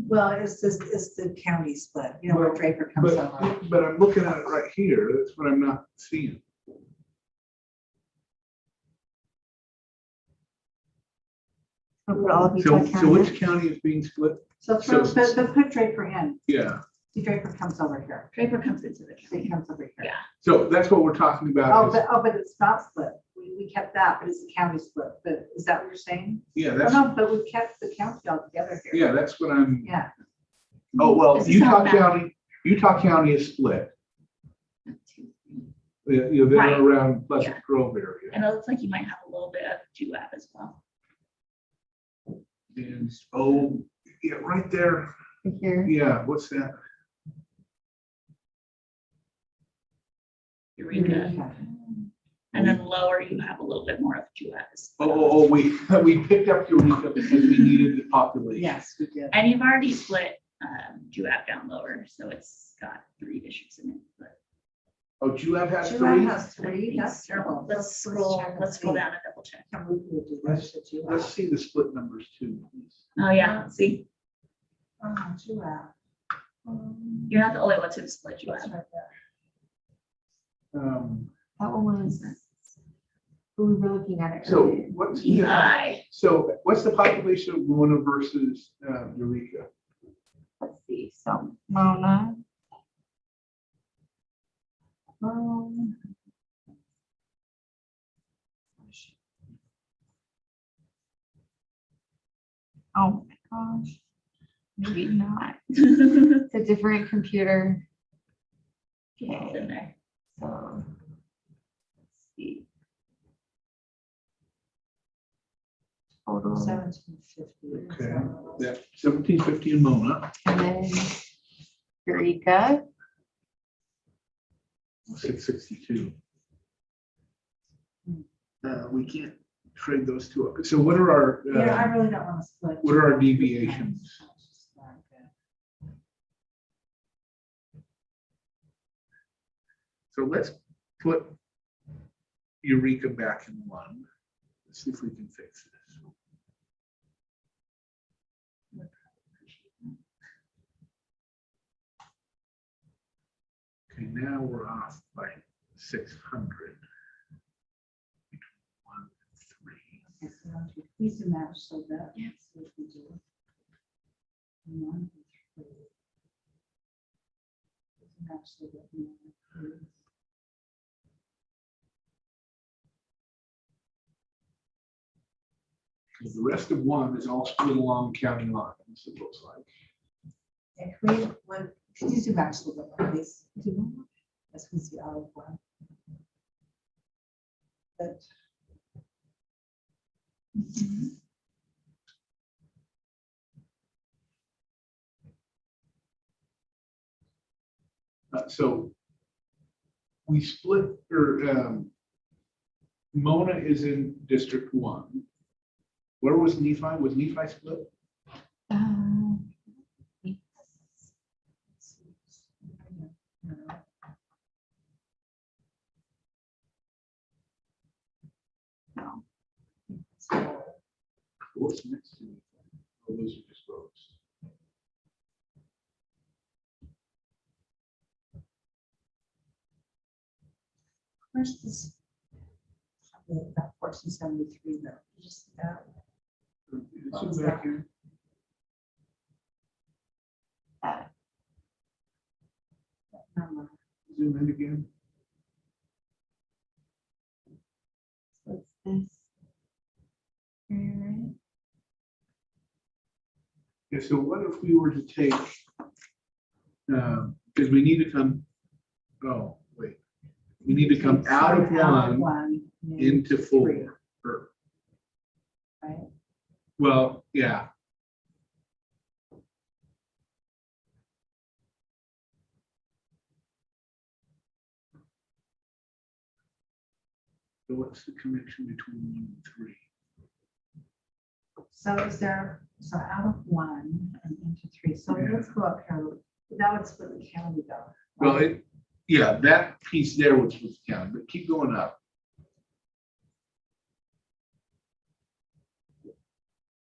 Well, it's the county split, you know, where Well, Draper comes But, over. but I'm looking at it right here. That's what I'm not seeing. I'll put all of So, Utah so which County. county is being split? So but put Draper in. Yeah. See, Draper comes over here. Draper comes into the He county. comes over here. Yeah. So that's what we're talking Oh, about. is- but it's not split. We kept that, but it's the county split. But is that what you're saying? Yeah, Oh, that's, no, but we kept the county all together here. yeah, that's what I'm, Yeah. oh, well, This is how Utah County is split. You know, Right. they're around Pleasant Grove area. And it looks like you might have a little bit of Juab as well. And, oh, yeah, right there. Here. Yeah, what's that? Eureka. And then lower, you have a little bit more of Juab. Oh, we picked up Eureka because we needed the population. Yes, we did. And you've already split Juab down lower, so it's got 3 districts in it. But Oh, Juab has July 3? has 3. That's terrible. let's scroll check and down see. and double check. Can we do this to July? Let's see the split numbers too, please. Oh, yeah, let's see, Oh, July. you're not the only one to split That's Juab. right there. That one was, we were looking at it. So earlier. what's, Eli. so what's the population of Mona versus Eureka? Let's see, so Mona. Oh my gosh. Maybe not. It's a different computer. It's in there. So. Let's see. Total, 1750. Okay. Yeah, 1750 in Mona, and then Eureka, 662. We can't trade those two up. So what are our, Yeah, I really don't want to split. what are our deviations? So let's put Eureka back in 1. Let's see if we can fix this. Okay, now we're off by 600. Between 1 and 3. Okay, so now we please do match so that. Yeah. See if we do. 1 and 3. Please match so that we have 3. The rest of 1 is all split along county lines, it looks like. Yeah, can we, could you do match so that, please? As we see all of 1. But So we split, or Mona is in District 1. Where was Nephi? Was Nephi split? No. What's next to Nephi? Oh, those are just roads. where's this that 1473 though. You just see that. Zoom back in. That number. Zoom in again. So it's this. Area, right? Yeah, so what if we were to take, because we need to come, oh, wait. We need to come out of one and into three, 4. Or- right? Well, yeah. So what's the connection between 1 and 3? So is there, so out of 1 and into 3, so Yeah. let's go up here. That would split the county though. Well, right? yeah, that piece there was county, but keep going up.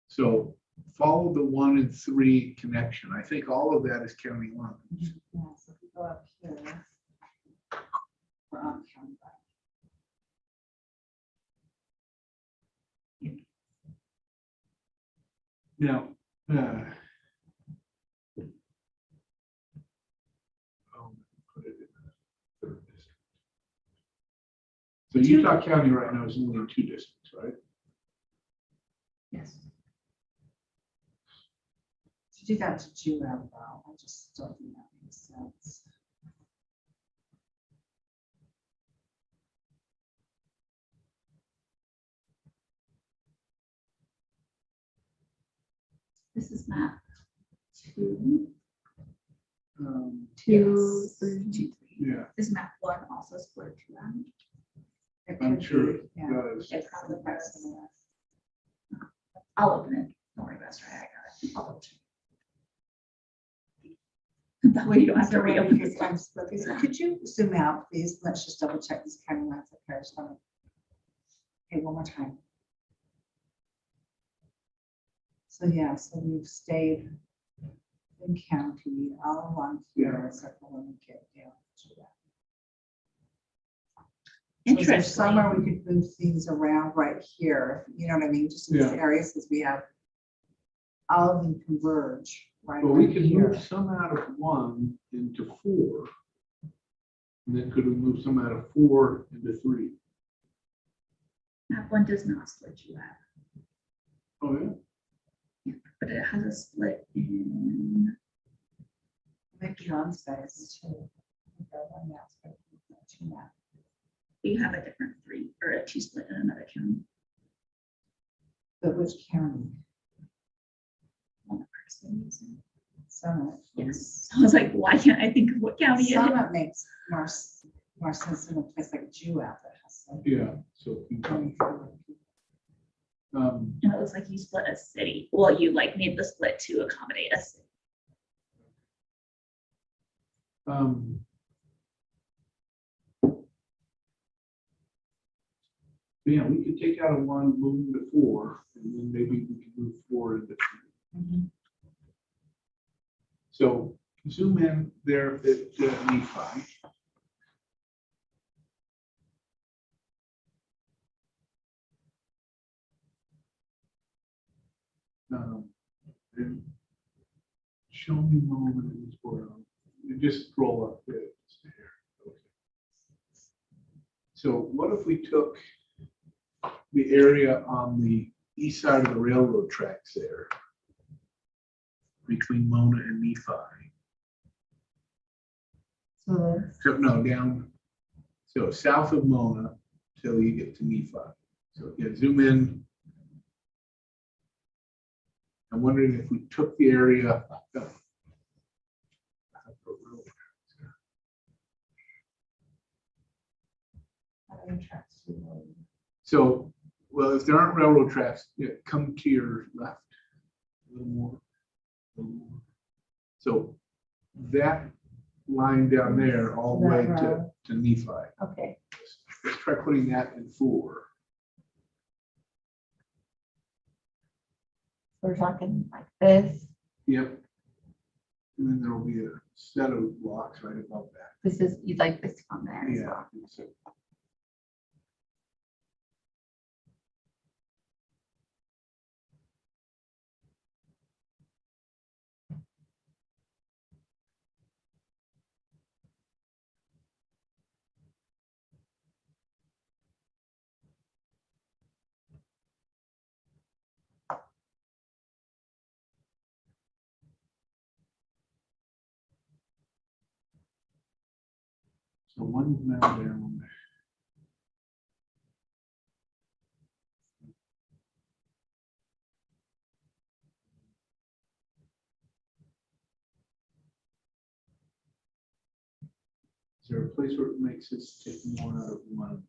So follow the 1 and 3 connection. I think all of that is county line. Yeah, so if we go up here. We're on county line. Now, put it in the 3rd district. So Utah County right now is only in 2 districts, right? Yes. To do that to Juab though, I just don't think that makes sense. This is map 2. Two, Yes. 3. 2, 3. Yeah, Is map 1 also split 2 round? It I'm could sure be, it yeah. does. It probably does. I'll open it. Don't worry about it. I got it. I'll open it. That way you don't have to reopen this one. Could you zoom out, please? Let's just double check this county lines up here. Okay, one more time. So yeah, so we've stayed in county all along here, except for when we get down to that. So is there somewhere we could move things around right here, you know what I mean? Just in these Yeah. areas, because we have all of them converge right Well, we around can here. move some out of 1 into 4. And then could we move some out of 4 into 3? Map 1 does not split you out, Oh, yeah. but it has a split in. Maybe on space too. We've got one map, but not two maps. You have a different 3 or a 2 split in another county. But which county? One of Park's been using. Summit. Yes. I was like, why can't I think of what county it is? Summit makes more sense in a place like Juab that has some. Yeah, so. And it looks like you split a city. Well, you like made the split to accommodate a city. Yeah, we could take out a 1, move into 4, and then maybe we can move 4 into 3. Mhm. So zoom in there at Nephi. And show me moment in this world. You just scroll up there. Okay. So what if we took the area on the east side of the railroad tracks there between Mona and Nephi? So this. So no, down, so south of Mona till you get to Nephi. So yeah, zoom in. I'm wondering if we took the area. So, well, if there aren't railroad tracks, yeah, come to your left a little more. A little more. So that line down there all the way to Nephi. Okay. Let's try putting that in 4. We're talking like this. Yep. And then there will be a set of blocks right above that. This is, you'd like this on there as Yeah. well. So So one's now down. Is there a place where it makes us take more out of one?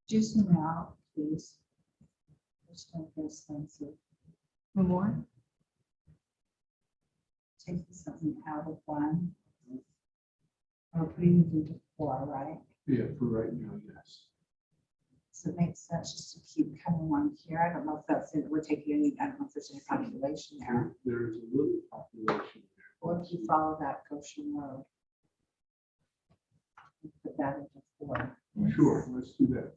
Do zoom out, please. Just don't get a sense of More? taking something out of one. Or putting it into four, right? Yeah, for right now, yes. So it makes sense just to keep coming on here. I don't know if that's it. We're taking any, I don't know if there's any population there. There's a little population there. Or if you follow that Goshen Road. Put that into four. Sure, let's do that.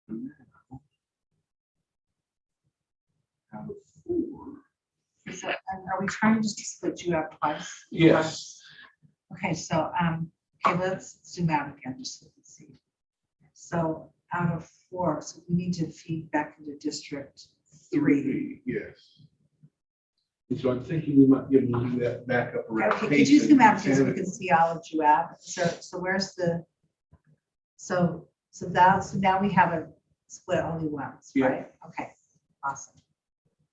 And now, out of 4. So, are we trying just to split you up twice? Yes. Okay, so, okay, let's zoom out again, just so we can see. So out of 4, so we need to feed back into District 3. Yes. And so I'm thinking we might be able to do that back up around. Okay, could you zoom out Payson, so we can see all that you have? So where's the, so now we have a split only once, Yeah. right? Okay, awesome.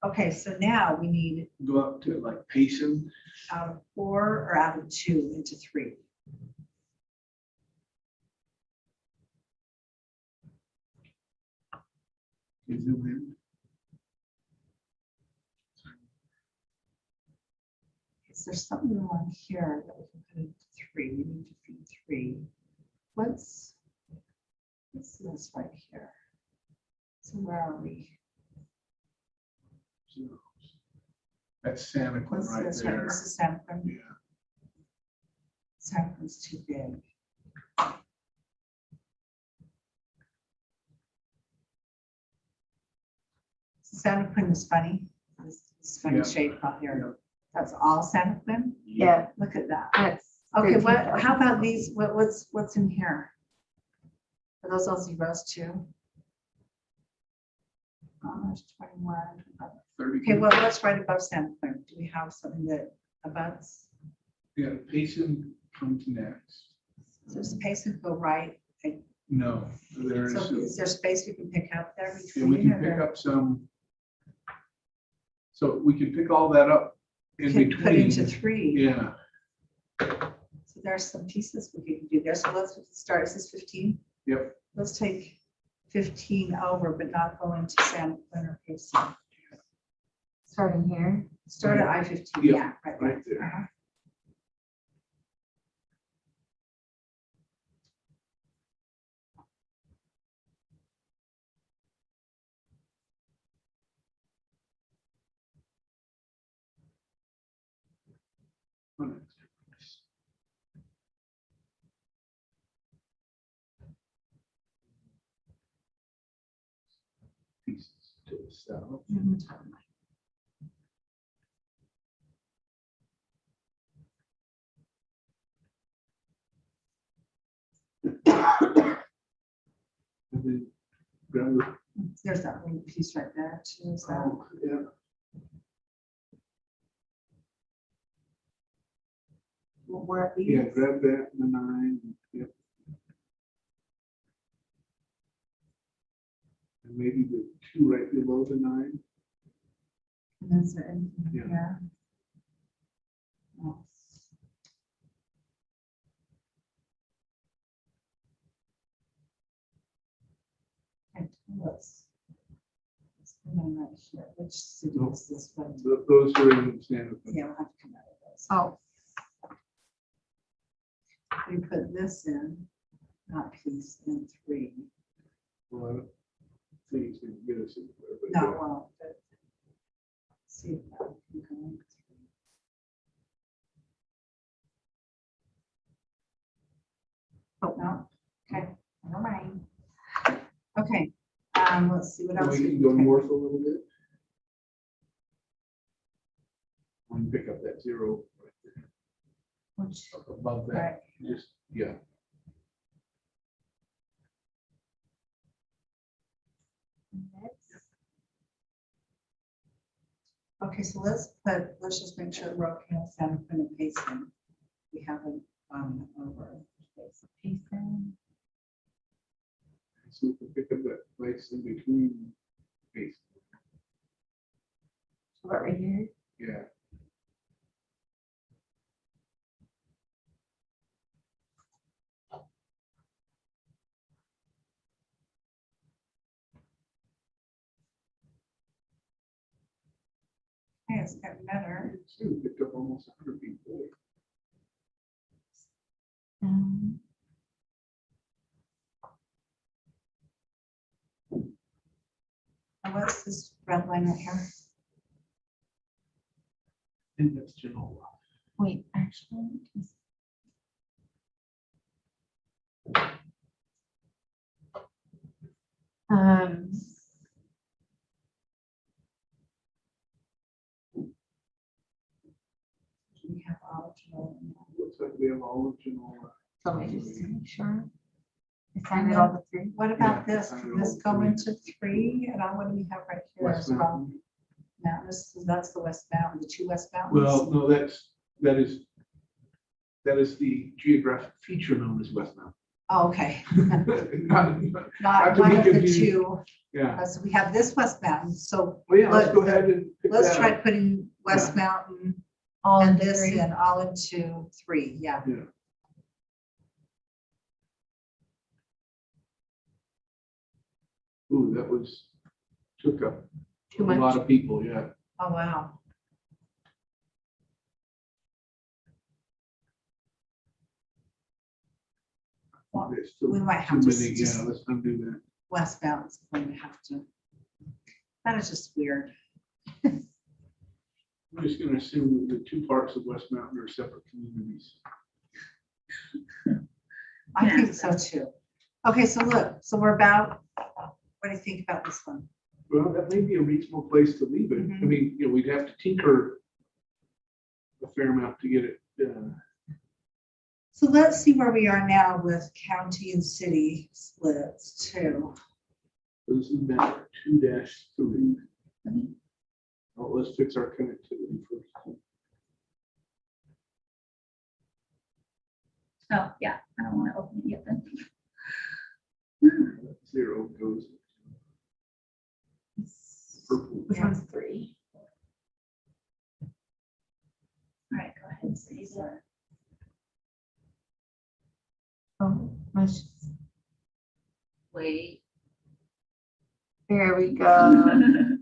Okay, so now we need Go up to like Payson. out of 4 or out of 2 into 3. You zoom in. Is there something on here that we can put into 3? We need to feed 3. What's this right here? So where are we? That's Santa Quinn What's right this right? there. This is Santa Cruz. Yeah. Santa Cruz too big. Santa Quinn is funny. This funny Yeah. shape out Yeah. here. That's all Santa Quinn? Yeah, Look at that. that's. Okay, what, 13,000. how about these, what's in here? Are those all zeros too? There's 21. 30. Okay, well, let's right above Santa Quinn. Do we have something that abuts? Yeah, Payson comes next. So does Payson go right? No, there's, So is there space we can pick up there? yeah, we between can it, pick or up some. So we can pick all that up in can Put into between. 3. Yeah, So there's some pieces we can do there. So let's start, is this 15? yep. Let's take 15 over, but not go into Santa Quinn or Payson. Starting here. Start at I-15, Yeah, yeah, right there. right there. Uh-huh. Pieces to the south. And then grab the, There's that little piece right there too. Is that, oh, yeah. where are these? Yeah, grab that, the 9, yep. And maybe the 2 right below the 9. And is there anything Yeah. here? No. Okay, let's put them right here. Which city is this one? Those are in Santa Fe. Yeah, we'll have to come out of those. Oh, We put this in, not piece in 3. Well, I don't think it's gonna get us anywhere, but No, yeah. well, but see if that can go in 3. Oh, no, okay, never mind. Okay, let's see what So else. we can go north a little bit. When you pick up that zero right there, Which, up above that, Right. just, yeah. Okay, so let's just make sure we're okay with Santa Fe and Payson. We haven't gone over. Jason, So we can pick up that place in between. Space. what right here? Yeah. Hey, it's getting better. So we picked up almost 100 people. Um, And what's this red line right here? I think that's general law. Wait, actually. Um, We have original. Looks like we have all of general law. so let me just make sure. I signed it all the three. What about Yeah, this? I Can know. this go into 3? And what do we have right here West as well? Mountain. Now, that's the West Mountain, the 2 West Mountains. Well, no, that is the geographic feature known as West Mountain. Oh, okay. Not- Not Not to one be of the confused. 2. Yeah, So we have this West Mountain. So well, yeah, let's Look, go ahead and. pick let's that try up. putting West Mountain All and into this three. in all into 3. Yeah. Yeah. Ooh, took up Too a much. lot of people, yeah. Oh, wow. Well, There's still we might too have to many. just- Yeah, let's undo that. West Mountain's going to have to. That is just weird. I'm just gonna assume that the 2 parts of West Mountain are separate communities. I Yeah. think so too. Okay, so look, so we're about, what do you think about this one? Well, that may be a reasonable place to leave it. I Mhm. mean, we'd have to tinker a fair amount to get it done. So let's see where we are now with county and city splits too. This is map 2-3. Oh, let's fix our connectivity first. Oh, yeah, I don't want to open it yet then. 0 goes purple. Which one's 3? All right, go ahead and say that. Oh, let's just, Wait. there we go.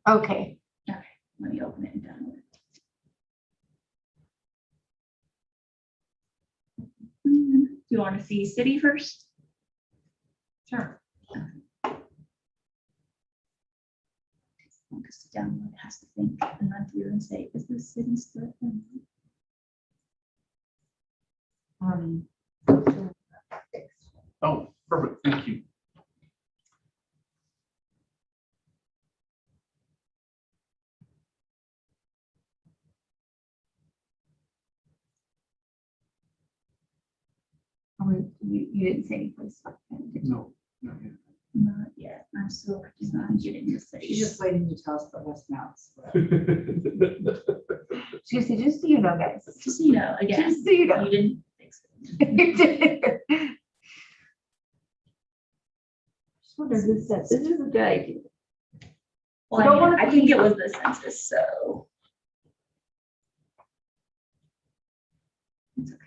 Okay. Let me open it and download it. Do you want to see city first? Sure. Because to download it has to think and run through and say, is this city split? Oh, perfect. Thank you. Oh, wait, you didn't say any place. Like that, did you? No, not yet. Not yet. I'm still working on getting the She's city. just waiting to tell us the West Mountains. Just so you know, guys. Just so you know, again, Just so you know. you didn't fix it. You did. Just wonder who said this is a good idea. Well, Don't I wanna mean, I think it was the census, so. It's okay.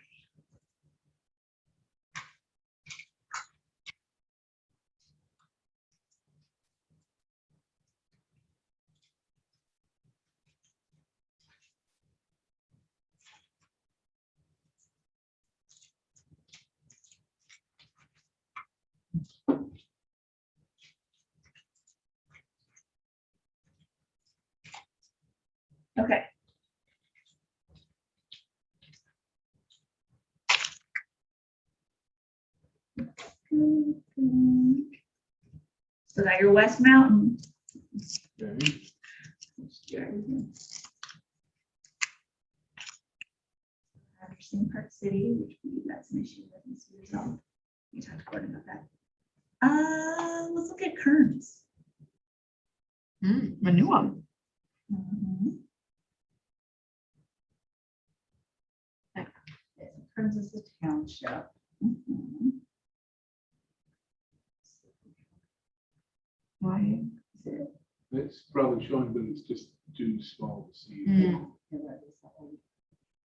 Okay. So got your West Mountain. Okay. Yeah. purchasing Park City, which we, that's an issue that needs to be resolved. We talked to Gordon about that. Let's look at Kearns. A new one. Mhm. Kearns is a township. Mhm. Why is it? It's probably showing, but it's just too small to see. Mm.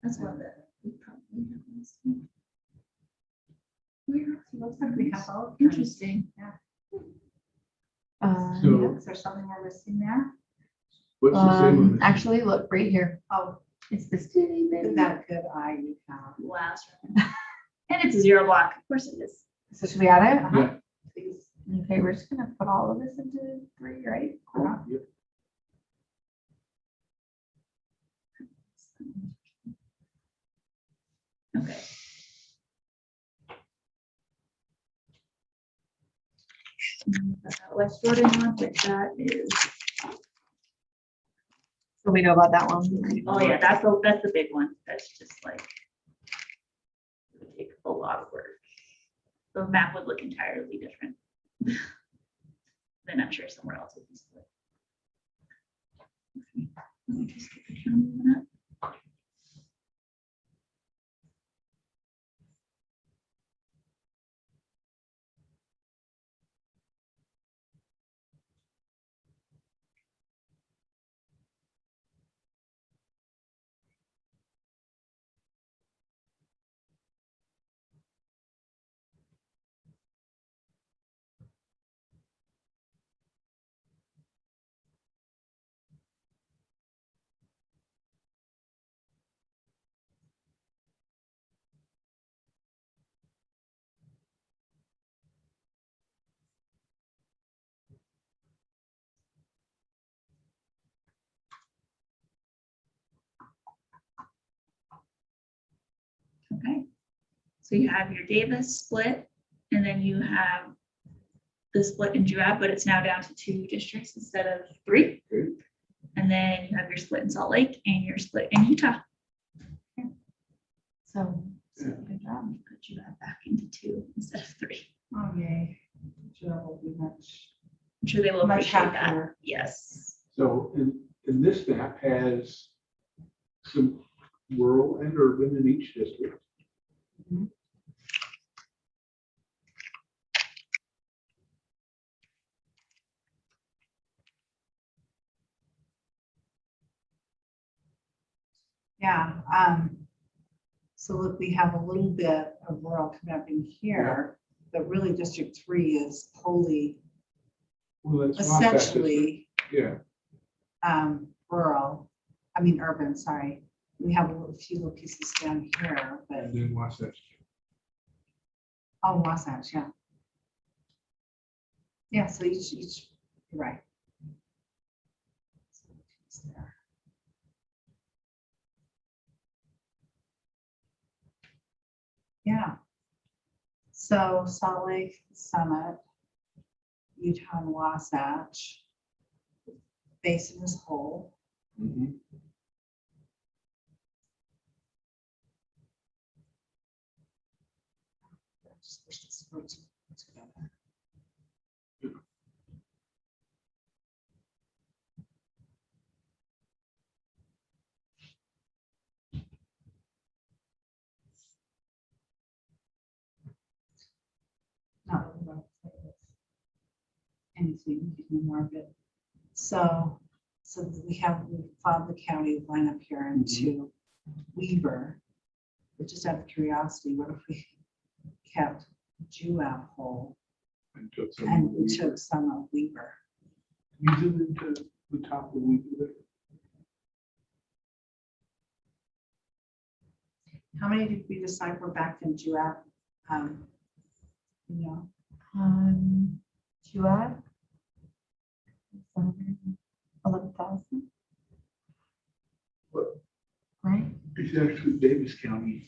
That's one that we probably have missed. Looks like we have all. Interesting. So- Is there something we're missing there? What's the same one? Actually, look right here. Oh, It's this teeny look bitty. at that good eye you have. Wow. And it's a 0 block. Of course it is. So should we add it? Yeah. Please. Okay, we're just gonna put all of this into 3, right? Cool. Yep. Okay. West Jordan one, which that is, So we know about that one. Right? oh yeah, that's the big one. That's just like, it would take a lot of work. The map would look entirely different. Then I'm sure somewhere else would be split. Okay, let me just get the county one up. Okay, so you have your Davis split, and then you have the split in Juab, but it's now down to 2 districts instead of 3. And then you have your split in Salt Lake and your split in Utah. So, Good job. Put Juab back into 2 instead of 3. Oh, yay. Jill will be much. I'm sure they will Much appreciate that. happier. Yes. So, and this map has some rural and urban in each district. Yeah, so look, we have a little bit of rural coming up in here, but really District 3 is wholly Well, that's Wasatch District. essentially Yeah, rural, I mean urban, sorry. We have a few little pieces down here, but, and then Wasatch. oh, Wasatch, yeah. Yeah, so each, you're right. So it's there. Yeah. So Salt Lake, Summit, Utah, and Wasatch. Basin is whole. Mhm. Just wish this were together. Not really what I say is anything, give me more of it. So we filed the county line up here into Weaver. But just out of curiosity, what if we kept Juab whole And took some. and we took some of Weaver? You zoom into the top of the week there. How many did we decide were back in Juab? You know, Juab. 11,000. What? Right? It's actually Davis County,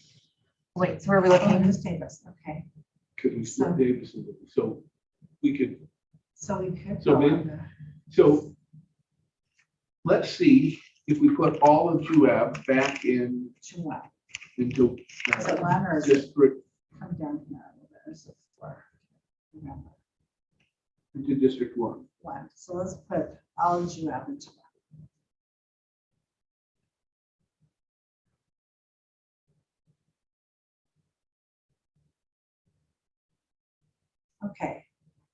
Wait, so where are we oh, looking? Miss Davis, okay. because we split So- Davis, so we could, So we could. So go maybe- on the- so let's see if we put all of Juab back in Juab. into Is it one or is it district, come down here a little bit? Or is it four? Remember, into District 1. one. So let's put all of you out into one. Okay,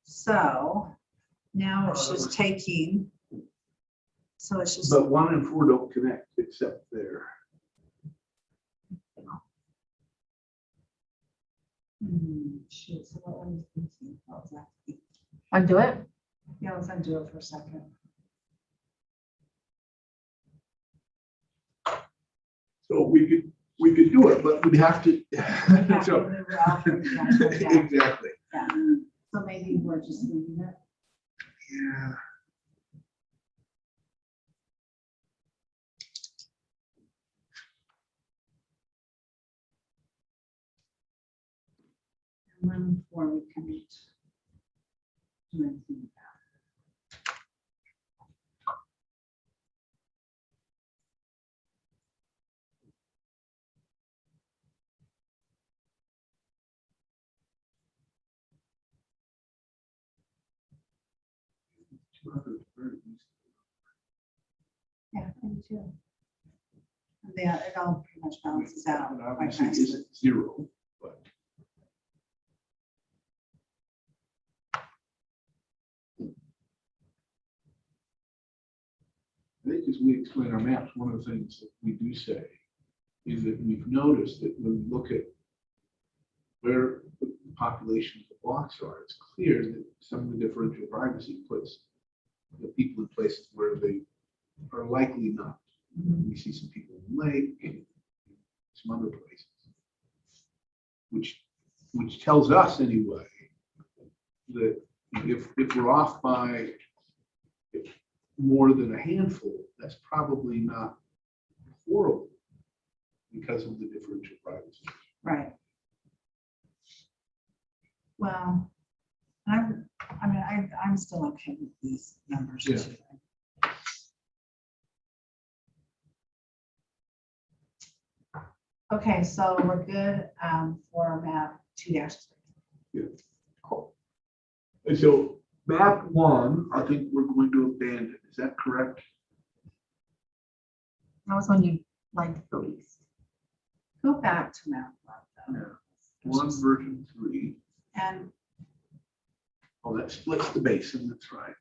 so now it's just taking. So it's just, But 1 and 4 don't connect except there. shoot, so what was I thinking? What was that? Undo it. Yeah, let's undo it for a second. So we could do it, but we'd have to. Yeah, So- we were all pretty much like that. Exactly. Yeah. So maybe we're just leaving it. Yeah. And then before we can do anything about it. Yeah, I do too. And yeah, it all pretty much balances out It quite obviously nicely. isn't 0, but. I think as we explain our maps, one of the things that we do say is that we've noticed that when we look at where the population of the blocks are, it's clear that some of the differential privacy puts the people in places where they are likely not. We see some people in the lake and some other places, which tells us anyway that if we're off by more than a handful, that's probably not horrible because of the differential privacy. Right. Well, I'm still okay with these numbers Yeah. too. Okay, so we're good for map 2-3. Cool. And so map 1, I think we're going to abandon. Is that correct? That was when you liked the least. Go back to map 1 though. 1 version 3. And Oh, that splits the basin. That's right.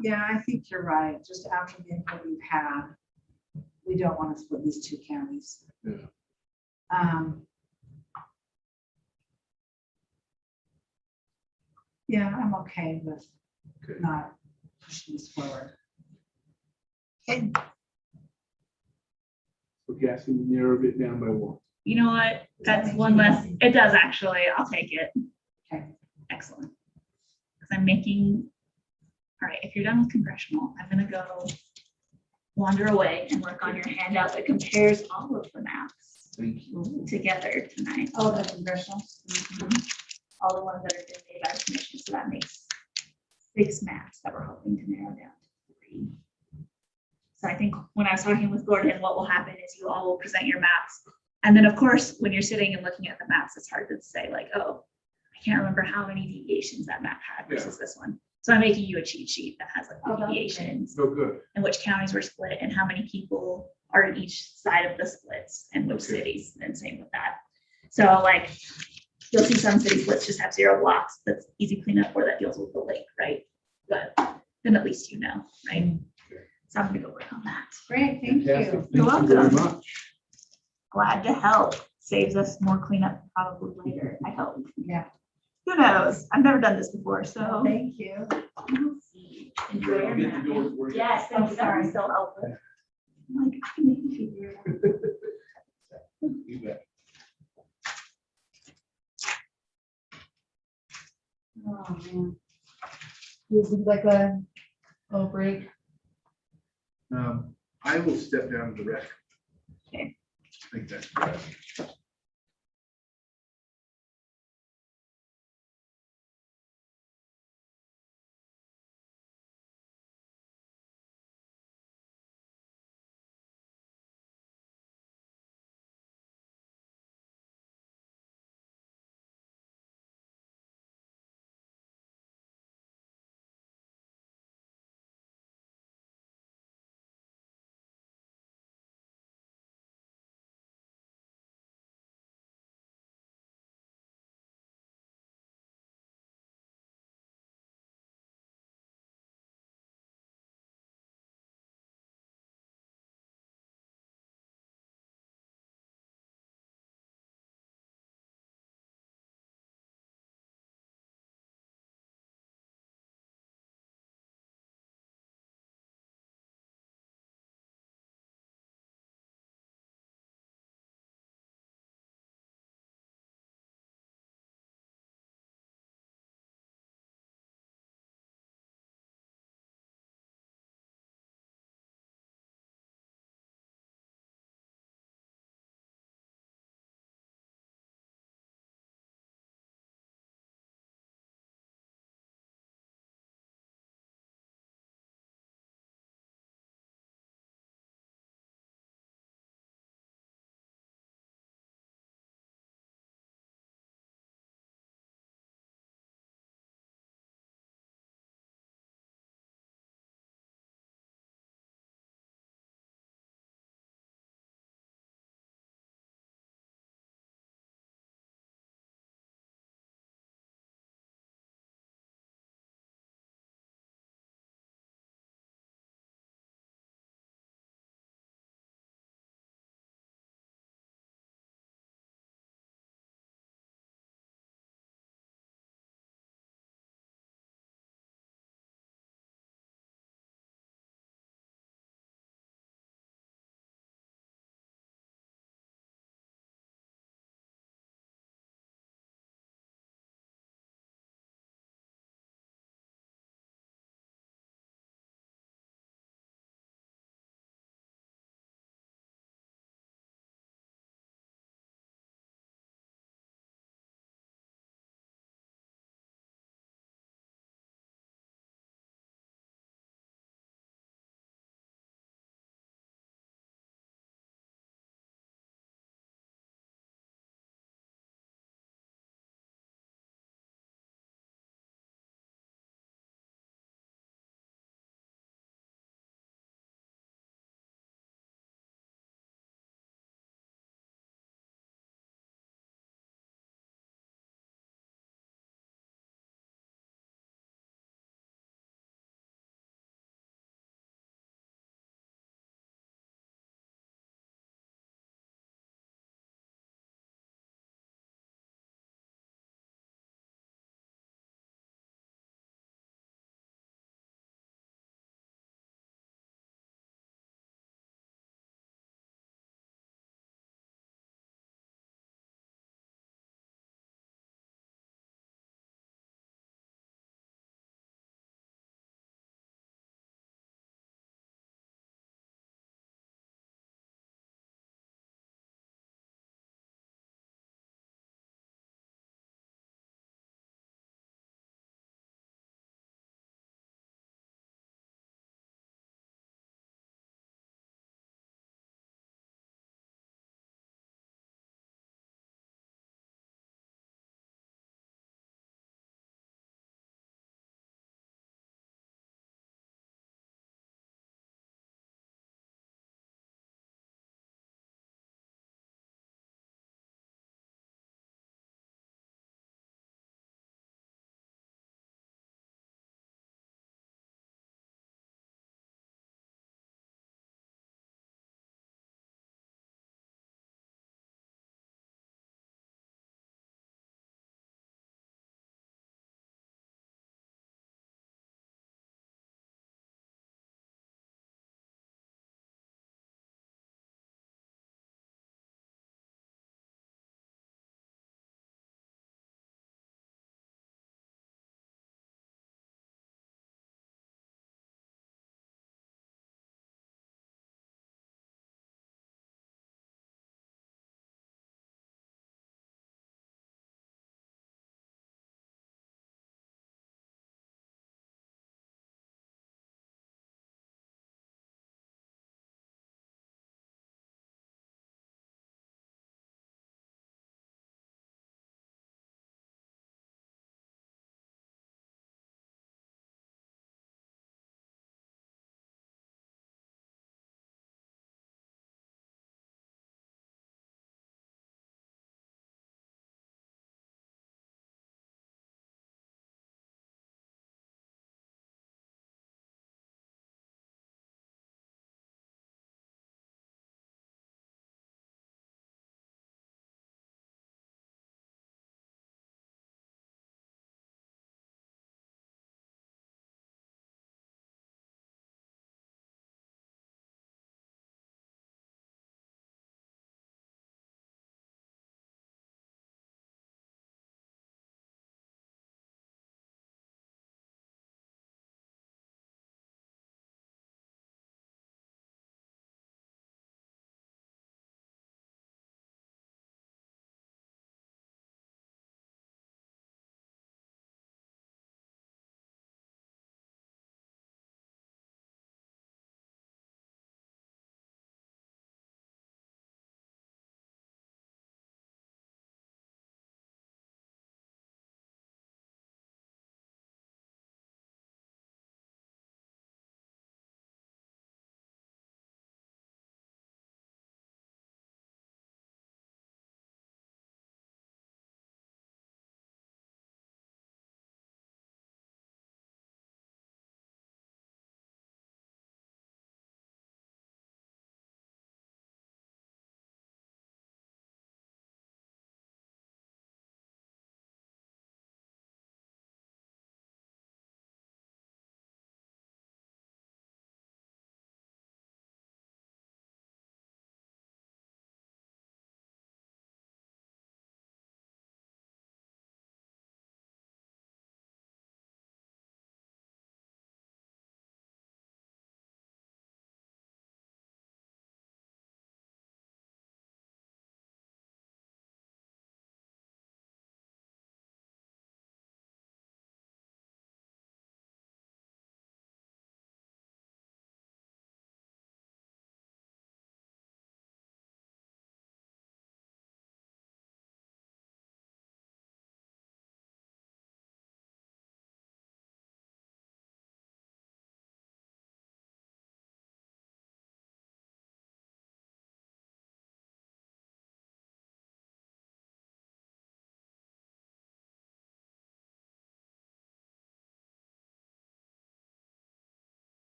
yeah, I think you're right. Just after the input we've had, we don't want to split these two counties. Yeah. Yeah, I'm okay with Okay. not pushing this forward. Okay. So Cassie, we narrowed it down by 1. You know what? That's make one you less. happy? It does actually. I'll take it. Okay. Excellent. Because I'm making, all right, if you're done with congressional, I'm gonna go wander away and work on your handout that compares all of the maps Thank you. together tonight. Oh, the congressional. All the ones that have been made by the commission, so that makes 6 maps that we're hoping to narrow down to 3. So I think when I was talking with Gordon, what will happen is you all will present your maps. And then, of course, when you're sitting and looking at the maps, it's hard to say like, oh, I can't remember how many deviations that map had versus this one. So I'm making you a cheat sheet that has like Oh, the that's great. deviations So good. and which counties were split and how many people are in each side of the splits and which Okay. cities, and same with that. So like, you'll see some city splits just have 0 blocks. That's easy cleanup, or that deals with the lake, right? But then at least you know, right? So I'm gonna go work on that. Great, thank Fantastic. you. You're Thank you very welcome. much. Glad to help. Saves us more cleanup probably later, I hope. Yeah, Who knows? I've never done this before, so. thank you. We'll see. Enjoy your I'll get the nap. door for you. Yes, Oh, thank you. That sorry. was so helpful. I'm like, I can make you figure it out. You bet. Oh, man. This is like a little break. I will step down to the restroom. Okay. I think that's good.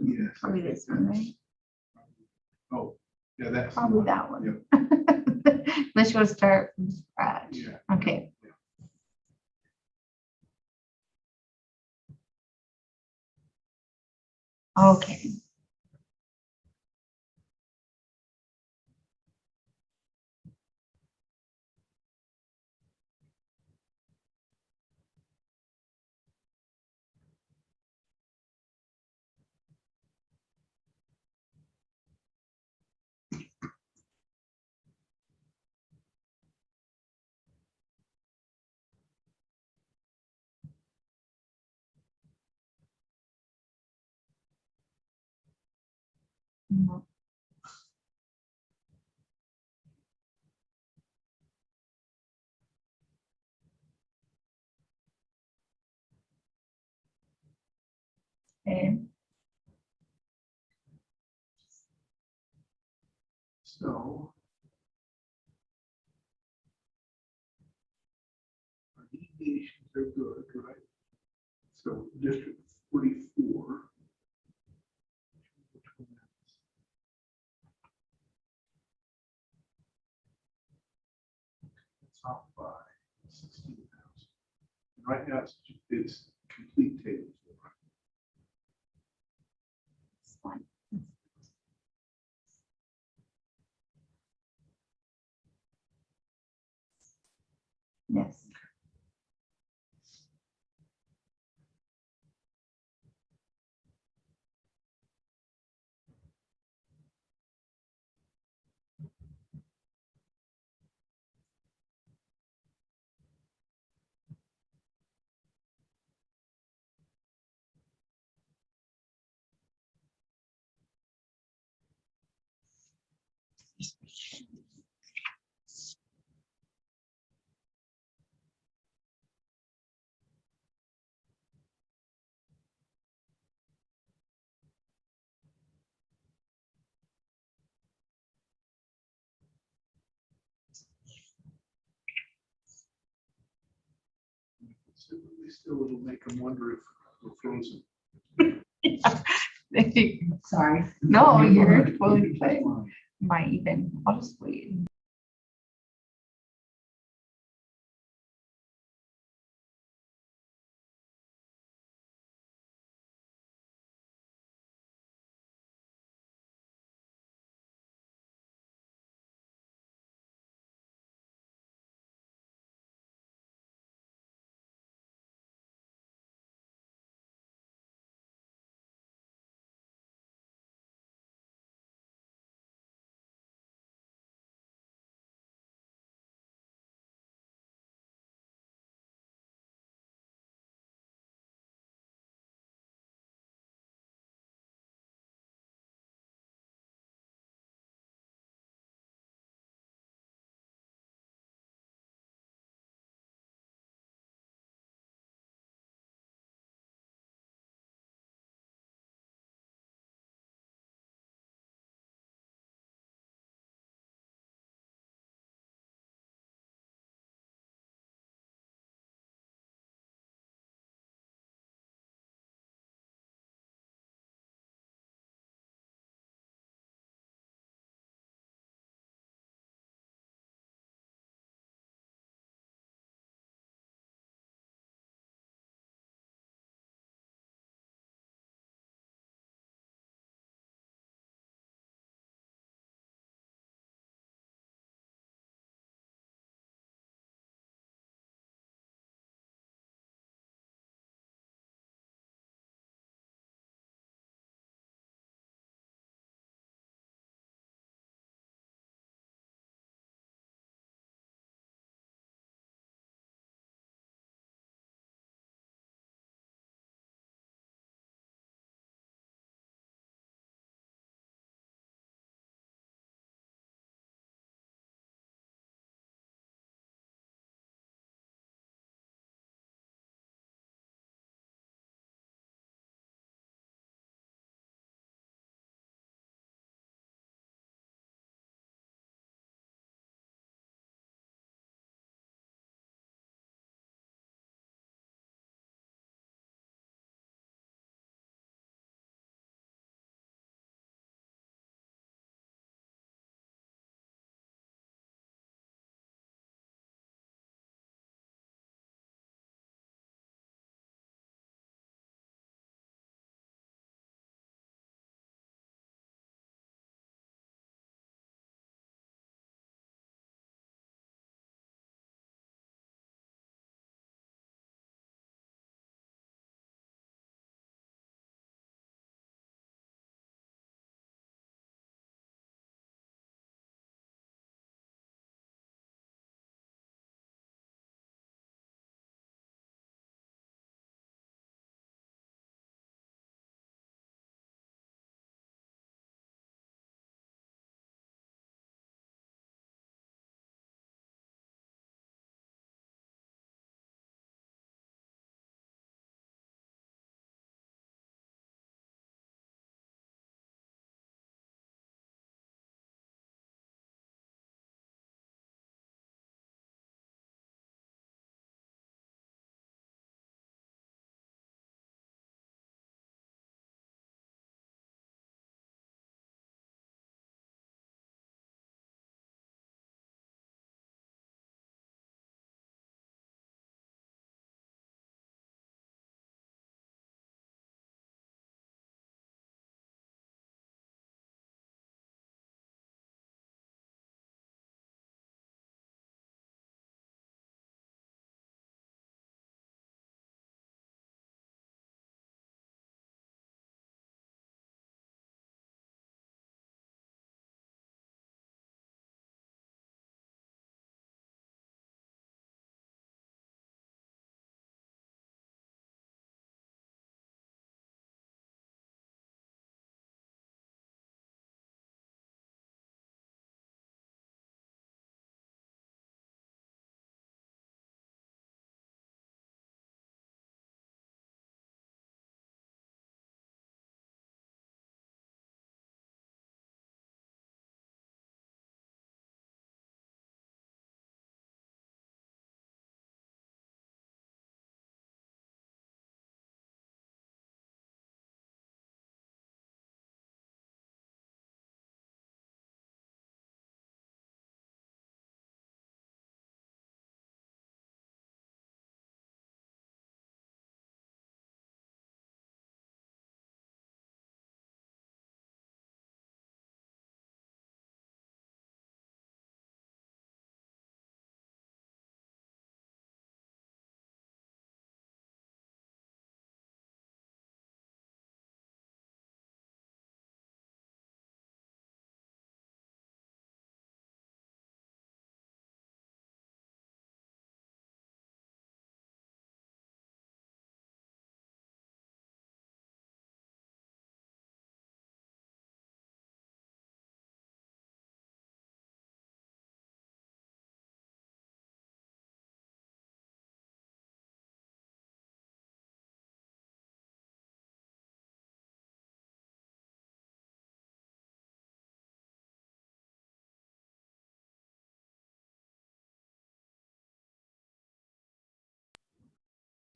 Yes. Probably this one, right? Oh, yeah, that's. the Probably one. that one. Yep. Unless you want to start from scratch. Yeah. Okay. Okay. Mhm. Okay. So. Our deviations are good, right? So District 44. Which one is- It's off by 16,000. Right now, it's complete tables. This one. Yes. It'll make them wonder if we're frozen. Sorry. No, you're totally fine. Might even, I'll just wait.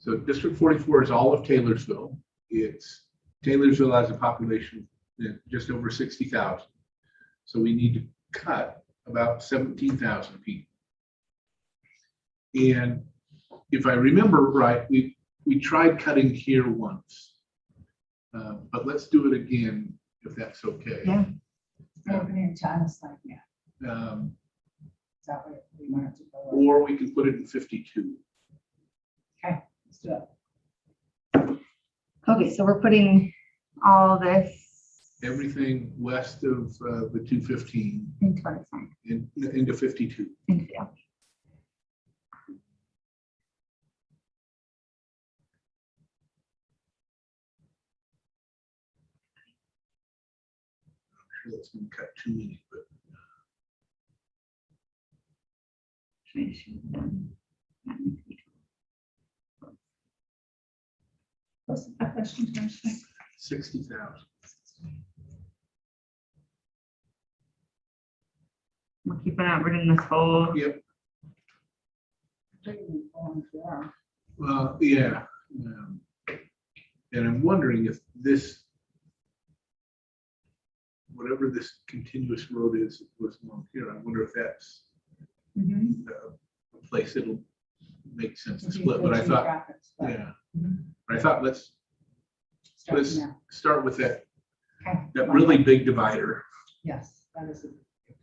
So District 44 is all of Taylorsville. Taylorsville has a population of just over 60,000. So we need to cut about 17,000 people. And if I remember right, we tried cutting here once. But let's do it again, if that's okay. Yeah. Opening in China's like, yeah, Um, is that what we wanted to go? Or we can put it in 52. Okay, let's do it. Okay, so we're putting all this Everything west of the 215 into what it's saying. into 52. Yeah. Sure that's going to cut too many, but What's the question? 60,000. We're keeping out, we're doing this whole, Yep. Well, yeah. And I'm wondering if this, whatever this continuous road is, that was along here, I wonder if that's Mhm. a place that'll make sense to If you split, but I go to thought, graphics, but yeah. Mhm. I thought let's start from there. start with that Okay. really big divider. Yes, that is a good point.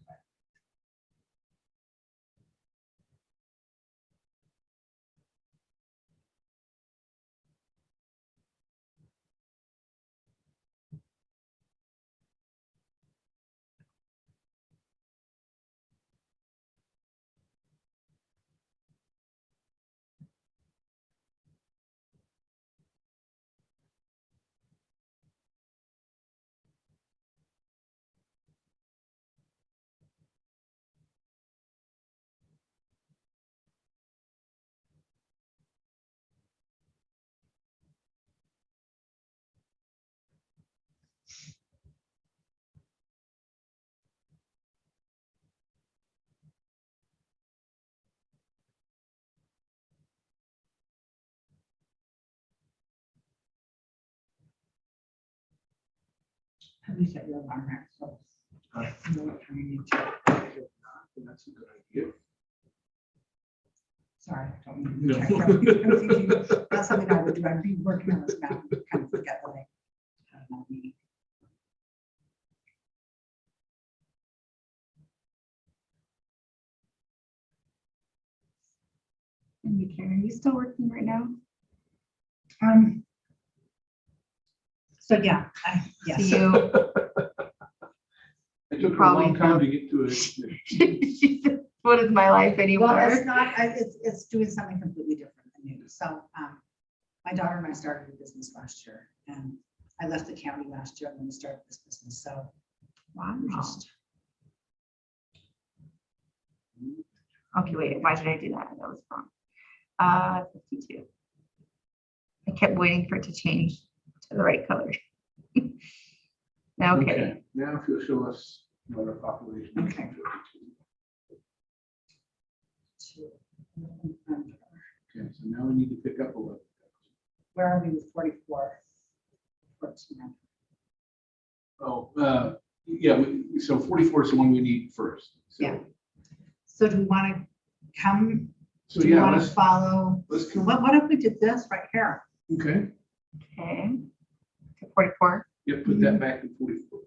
At least at your alarm rack, so. Right. You know what time you need to. That's a good idea. Sorry, I don't mean No. to check out. I'm thinking that's something I would do. I'd be working on this map and kind of forget that I had another meeting. and you Karen, are you still working right now? So yeah, yes. So you, It took her a Probably long time to get to it. what is my life Well, anymore? it's not, it's doing something completely different than you. So, my daughter and I started a business last year and I left the county last year and then we started this business. So Wow. we're just, Okay, wait, why did I do that? That was wrong. 52. I kept waiting for it to change to the right color. Okay, Now if you'll show us what our population. is. Okay. Okay, so now we need to pick up 11. where are we with 44? 14. Oh, yeah, so 44 is the one we need first. So- Yeah. So do we want to come, So do we yeah, want to let's follow? come. What if we did this right here? Okay, okay. To 44. yeah, put that back in 44.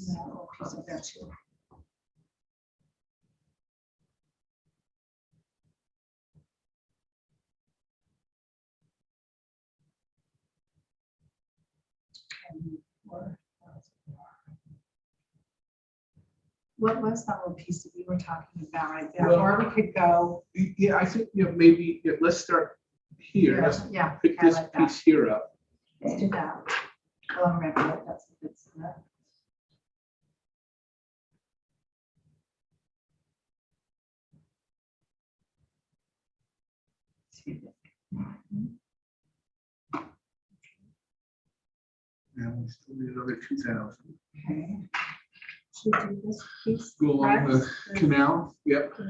No, because of that too. What was that little piece that we were talking about right there? Well- Or we could go. Yeah, I think, maybe, let's start here. Let's Yeah, pick I this like that. piece here up. Let's do that. Well, I'm ready. That's a good split. And we still need another 2,000. Okay. Should we do this piece? Go along the canal, yep. Okay.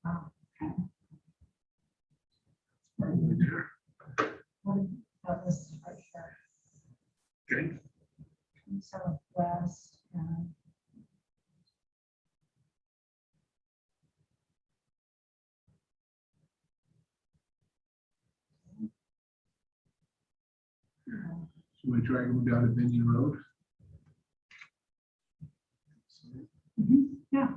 Oh, okay. That was right here. Okay. Southwest. And So we try going down to Vineyard Road. yeah.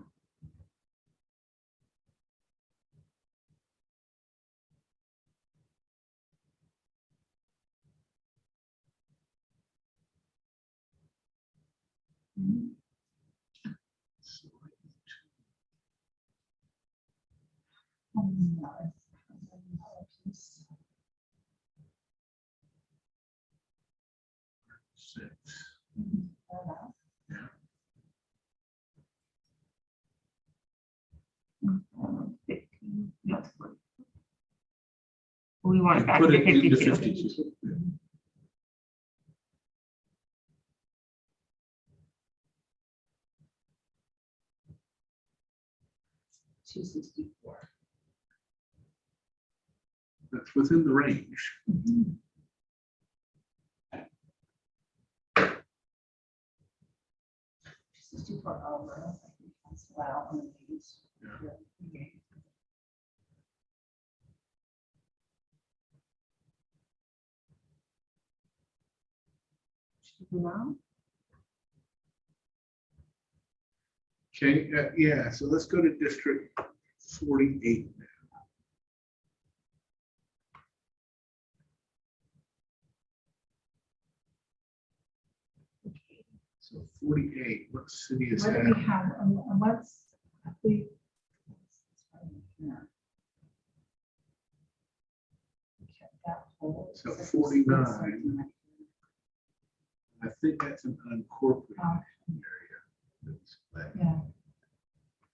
Six. No, 40. We want it back Put to it into 52. 52. Yeah. 264. That's within the range. 64 over. I think that's well on the page. Yeah. Okay. Should we do now? Okay, yeah, so let's go to District 48 now. So 48, what city is What do that? we have, let's, we. Check that whole- So 49. I think that's an unincorporated Oh. area. That's like- Yeah,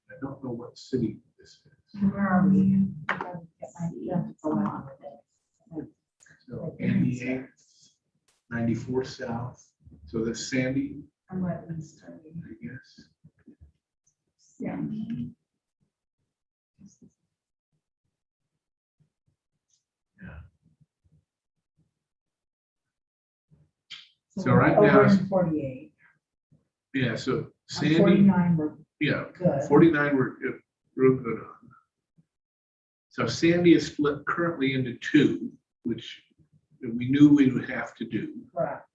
I don't know what city this is. where are we? I gotta get my- yeah, go out with it. So 88, 94 South. So that's Sandy, I'm letting start. I guess. Yeah. Yeah. So right we're now over it's- in 48. Yeah, so On Sandy, 49, we're yeah, good. 49 we're real good on. So Sandy is split currently into two, which we knew we would have to do. Correct.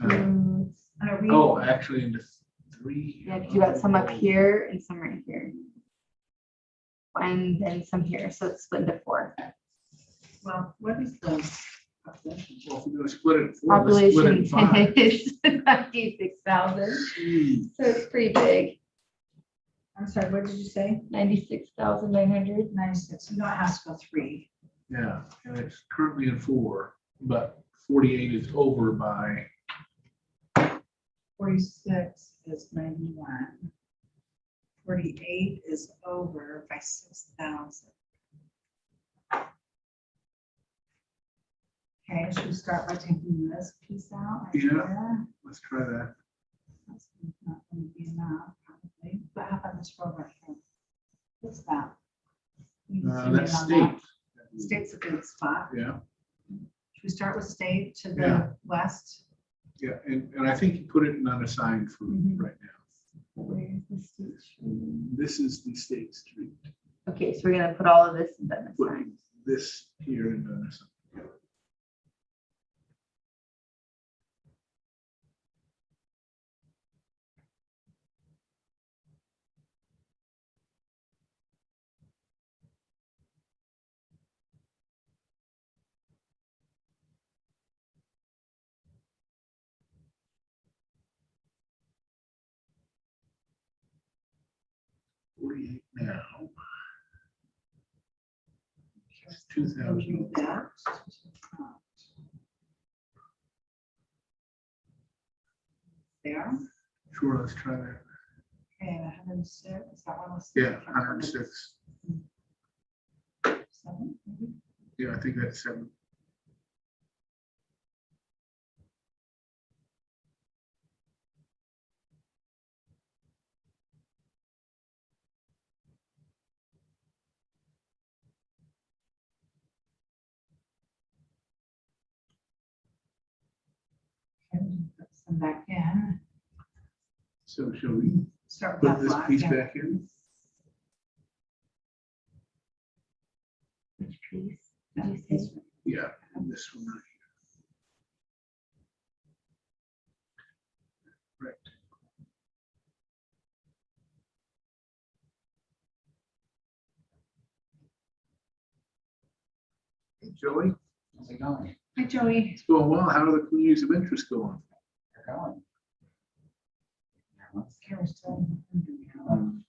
Are we? Oh, actually into three. Yeah, 'cause you got some up here and some right here. And then some here, so it's split into 4. Well, what is the population? Well, if we're gonna split it in four, let's split it in Population five. is 96,000, Jeez. so it's pretty big, I'm sorry, what did you say? 96,900. 96, you know, it has to go 3. Yeah, and it's currently in 4, but 48 is over by, 46 is 91. 48 is over by 6,000. Okay, should we start by taking this piece out? right Yeah. there? let's try that. That's not going to be enough, probably. But how about this road right here? What's that? You can zoom in That's on state. that. State's a good spot. Yeah, Should we start with state to the Yeah. west? yeah, and I think you put it in unassigned for Mhm. right now. Where's the state street? This is the state street. Okay, so we're gonna put all of this in the Put sign. this here in unassigned. 48 now. 2,000. Remove that. There, Sure, let's try that. Okay, 106, is that one? Yeah, 106. Seven, maybe? Yeah, I think that's 7. Okay, put some back in. So shall we Start with put that this block. piece yeah. back in? Which piece? That Did you say? piece. Yeah, and this one right here. Right. Hey, Joey, How's it going? Hi, Joey. it's going well. How are the communities of interest going? They're going. Yeah, Camera's still. um,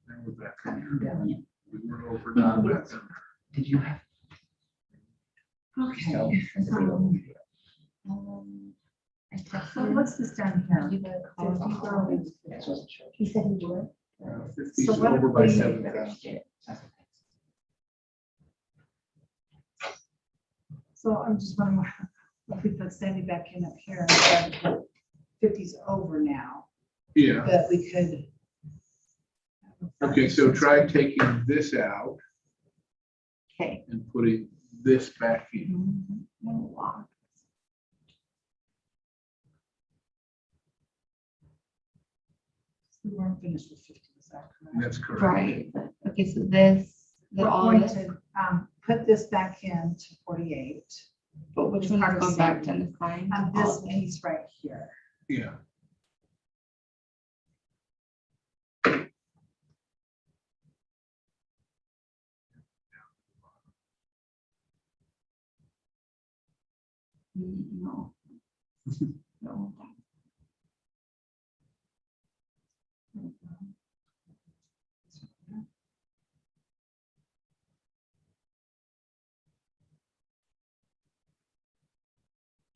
Now we're back on here. yeah. We were over now. Back on. Did you have? Okay. I texted So him. what's this down here? You the call. I wasn't sure. He said he would. 50 So is what over if by we- 7,000. So I'm just wondering if we put Sandy back in up here, and put 50's over now, Yeah, but we could. okay, so try taking this out Okay. and putting this back in. We weren't finished with 50, is that correct? That's correct. Right. Okay, so this, the We're all going this, to put this back in to 48. but which one is going back to the sign? This piece right here. Yeah. No. No.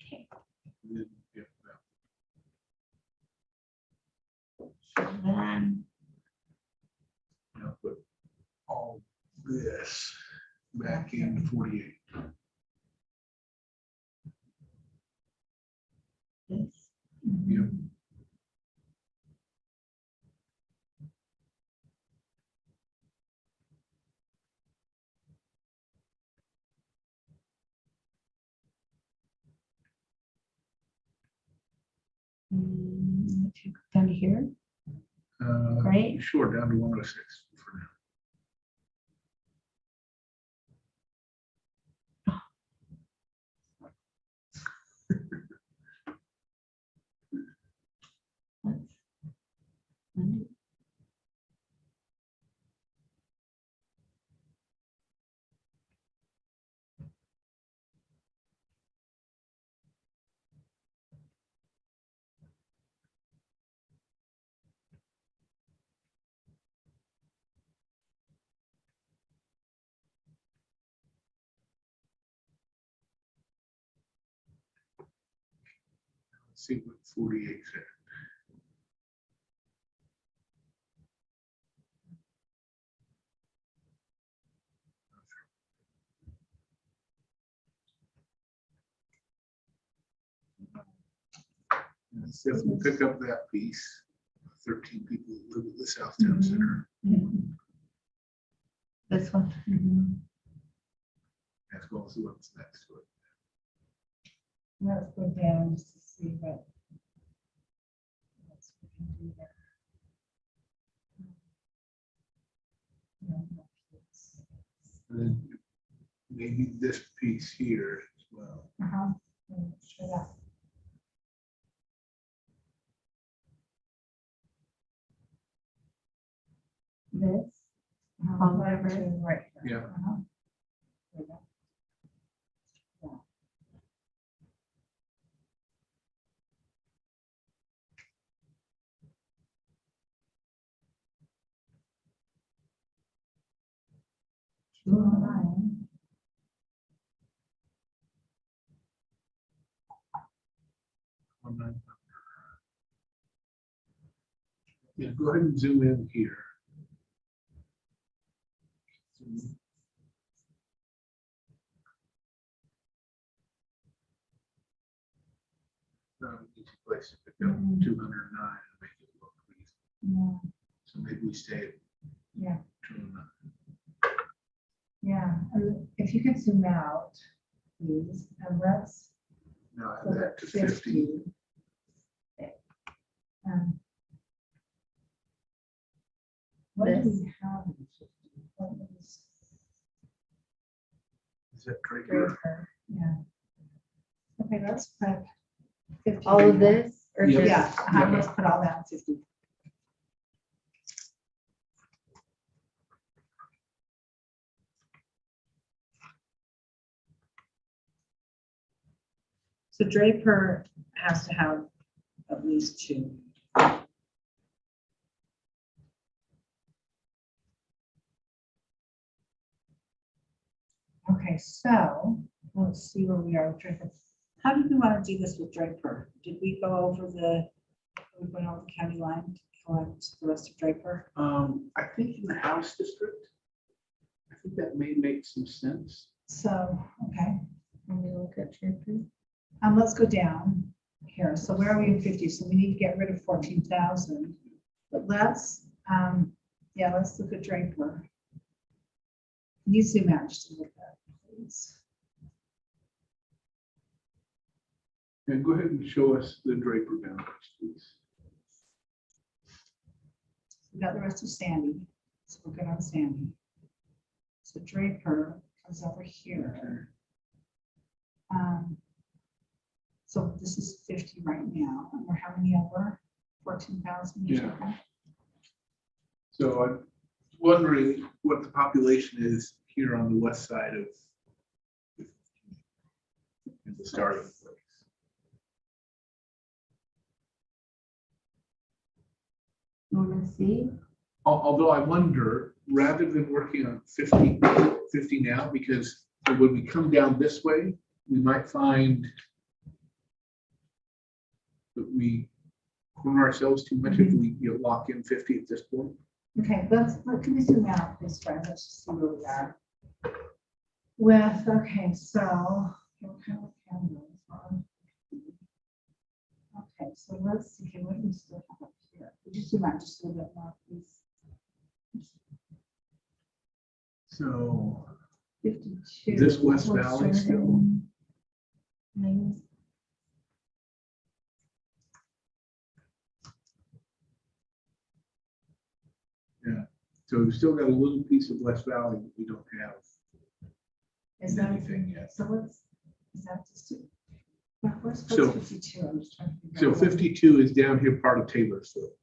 Okay, And then, yeah, that. so then, Now put all this back into 48. this. Yep. Down to here, Great. Sure, down to 106 for now. Let's see what 48 said. And so if we pick up that piece, 13 people who live at the Southtown Center, This one. as well as what's next to it. Let's go down just to see what. else we can do there. And then maybe this piece here as well. Sure that. This. Right to right here. Yeah. There you go. Yeah. Nine. Yeah, go ahead and zoom in here. Not an easy place to pick up 209 and make it look reasonable. Yeah, So maybe we stay at Yeah. 209. yeah. And if you could zoom out, please, and let's Now add look that at to 50. 50. Um, What do This. we have in 50? What is Is that right here? Draper? Yeah. Okay, let's put 50. All of this or Yeah. just? Yeah, let's put all that in 50. So Draper has to have at least 2. Okay, so let's see where we are with Draper. How did we want to do this with Draper? Did we go over the county line to collect the rest of Draper? I think in the House District, I think that may make some sense. So, okay, Let me look at Draper. let's go down here. So where are we in 50? So we need to get rid of 14,000. But let's, yeah, let's look at Draper. Can you zoom out just a little bit, please? And go ahead and show us the Draper boundaries, please. We got the rest of Sandy. So we're good on Sandy. So Draper comes over here. So this is 50 right now, and we're how many over? 14,000? Yeah. So I'm wondering what the population is here on the west side of the starting place. You want to see? Although I wonder, rather than working on 50 now, because when we come down this way, we might find that we corner ourselves too much if we lock in 50 at this point. Okay, can we zoom out, please, friends? Let's just see where we are. With, okay, so. what kind of candles are- Okay, so let's see, what do we still have up here? Would you zoom out just a little bit more, please? So 52. This West Valley still? Nice. so we've still got a little piece of West Valley that we don't have Is that anything yet. So let's, is that just? Where's So- 52? I'm just trying to figure So out what- 52 is down here, part of Taylorsville.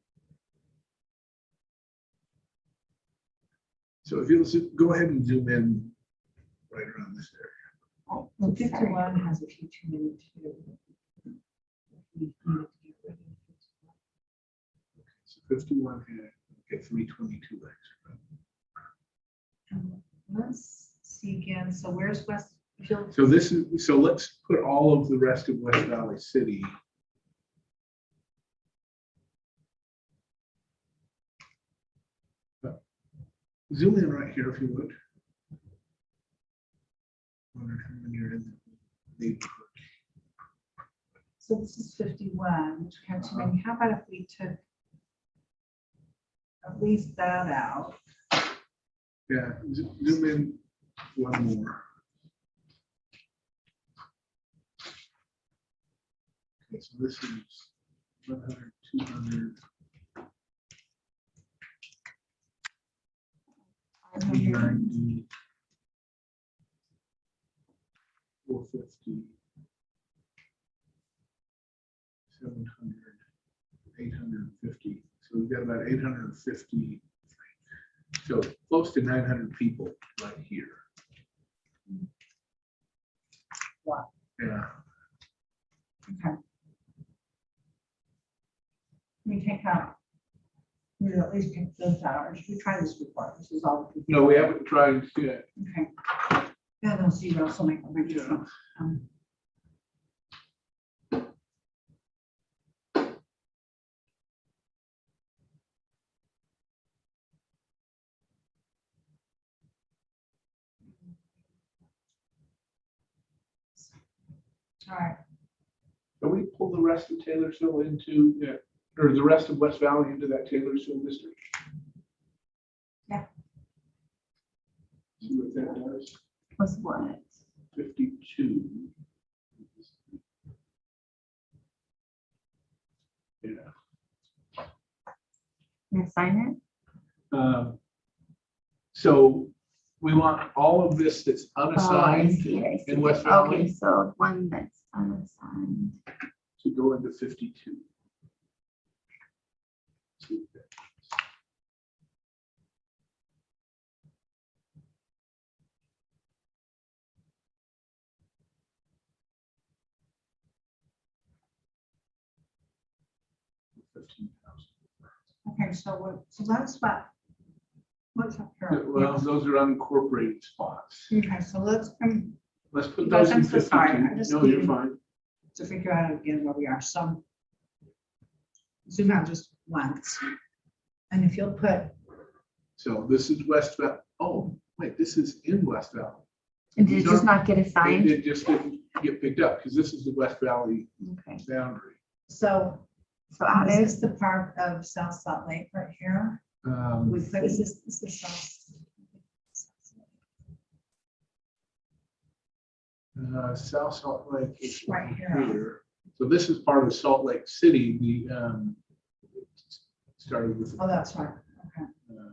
So if you'll go ahead and zoom in right around this area. Oh, well, 51 has a few too many too. We need to get rid of 51. So 51 had, okay, 322 extra. Let's see again. So where's West? if you'll- So this is, so let's put all of the rest of West Valley City. Zoom in right here if you would. Wonder how many are in the neighborhood. So this is 51, which kind of too many. How about if we took at least that out? Yeah, zoom in one more. Okay, so this is 100, 200, 390, 450, 700, 850. So we've got about 850. So close to 900 people right here. Wow. Yeah. Okay. We take out, we at least take those out. Or should we try this before? This is all. the people. No, we haven't tried yet. Okay. Yeah, those zeros will make. Yeah. Um, All right. Can we pull the rest of Taylorsville into, or the rest of West Valley into that Taylorsville district? Yeah. See what that does? Was what? 52. Yeah. Can I sign So we want all of this that's it? Oh, I unassigned see, I see. in West Okay, Valley so one that's unassigned. to go into 52. See what that does. Okay, so that's what's up here? Well, those are unincorporated spots. Okay, so Let's put Guys, those in I'm so sorry. 52. I just No, you're need- fine. to figure out again where we are, so zoom out just once. And if you'll put, So this is West Valley. Oh, wait, this is in West Valley. And did it just not get It assigned? it just didn't get picked up because this is the West Valley Okay, boundary. so so added. this is the part of South Salt Lake right here. We put, is this is South? South Salt Lake is Right right here. here. So this is part of Salt Lake City. The started with. Oh, that's right, okay. uh,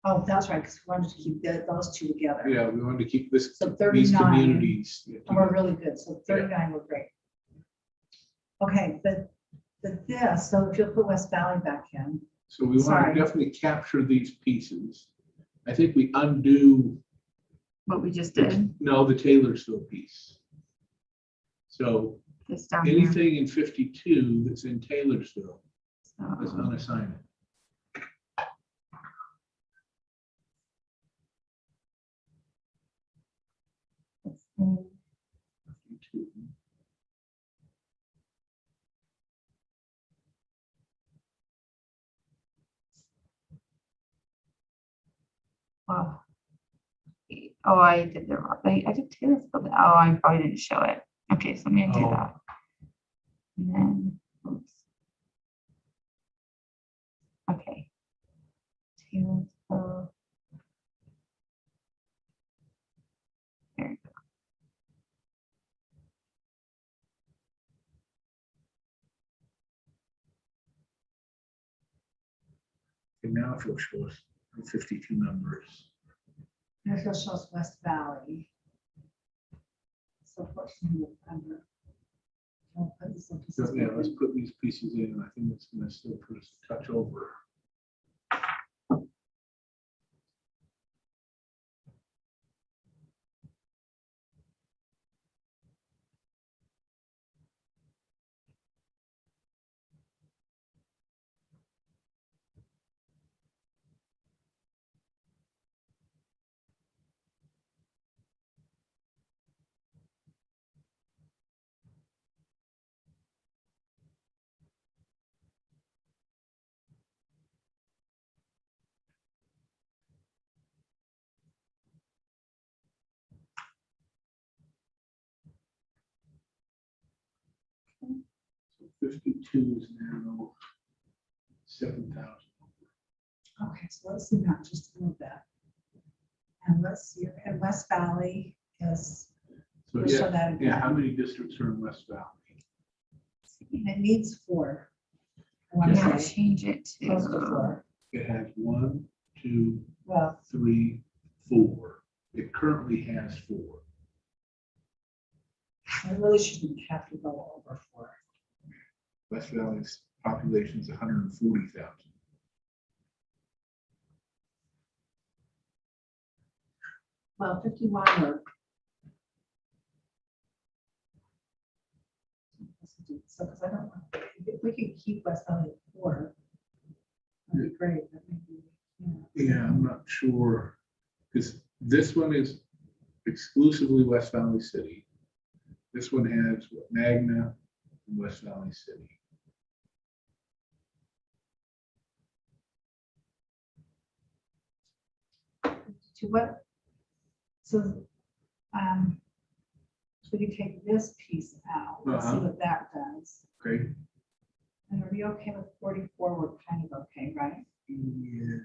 Oh, that's right, because we wanted to keep those two together. Yeah, we wanted to keep this, So these 39. communities. And we're really good, so 39 were great. Okay, but this, so if you'll put West Valley back in, So we want Sorry. to definitely capture these pieces. I think we undo, What we just did, no, the Taylorsville piece. So this down here. anything in 52 that's in Taylorsville is So, unassigned. let's see. 52. Oh, oh, I did the wrong, I did Taylor's building. Oh, I probably didn't show it. Okay, so I'm gonna do Oh. that. And then, oops. Okay. Taylor's. There you go. And now if you'll show us the 52 numbers. and if you'll show us West Valley. So fortunately, under. I'll put this into So yeah, let's system. put these pieces in. I think it's gonna still put us a touch over. So 52 is now 7,000. Okay, so let's zoom out just a little bit. And let's see, and West Valley is, So we'll show yeah, that yeah, how again. many districts are in West Valley? And it needs 4. I want Yeah, to say change it close to to, 4. It has 1, 2, Well, 3, 4. It currently has 4. I really shouldn't have to go over 4. West Valley's population is 140,000. Well, 51 or. So, because I don't want, if we could keep West Valley at 4, that'd be great, but maybe, Yeah, I'm not sure, because this one is exclusively West Valley City. This one has Magna and West Valley City. To what? So, we can take this piece out. Let's see Uh-huh. what that does. Okay. And are you okay with 44? We're kind of okay, right? Yeah.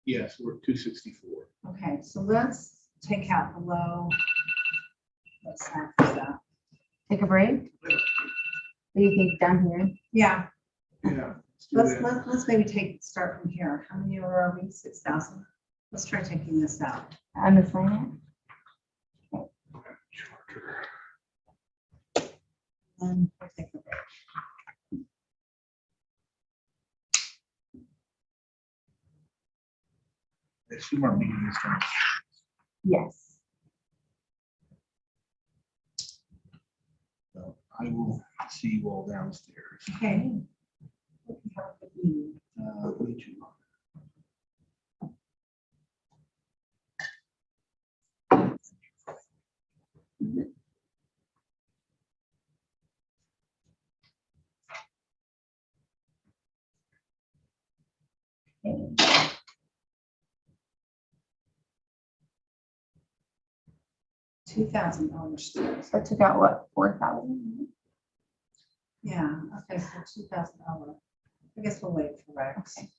Yes, we're 264. Okay, so let's take out the low. Let's have this out. Take a break. What do you think down here? Yeah, Yeah. Let's do that. let's maybe start from here. How many are we? 6,000. Let's try taking this out. On this line? Charter. And we'll take a break. There's two more meetings. Yes. So I will see you all downstairs. Okay. Hope you have a good evening. Way too long. Okay. $2,000 still. So I took out what, 4,000? Yeah, okay, so $2,000. I guess we'll wait for Rex. Okay.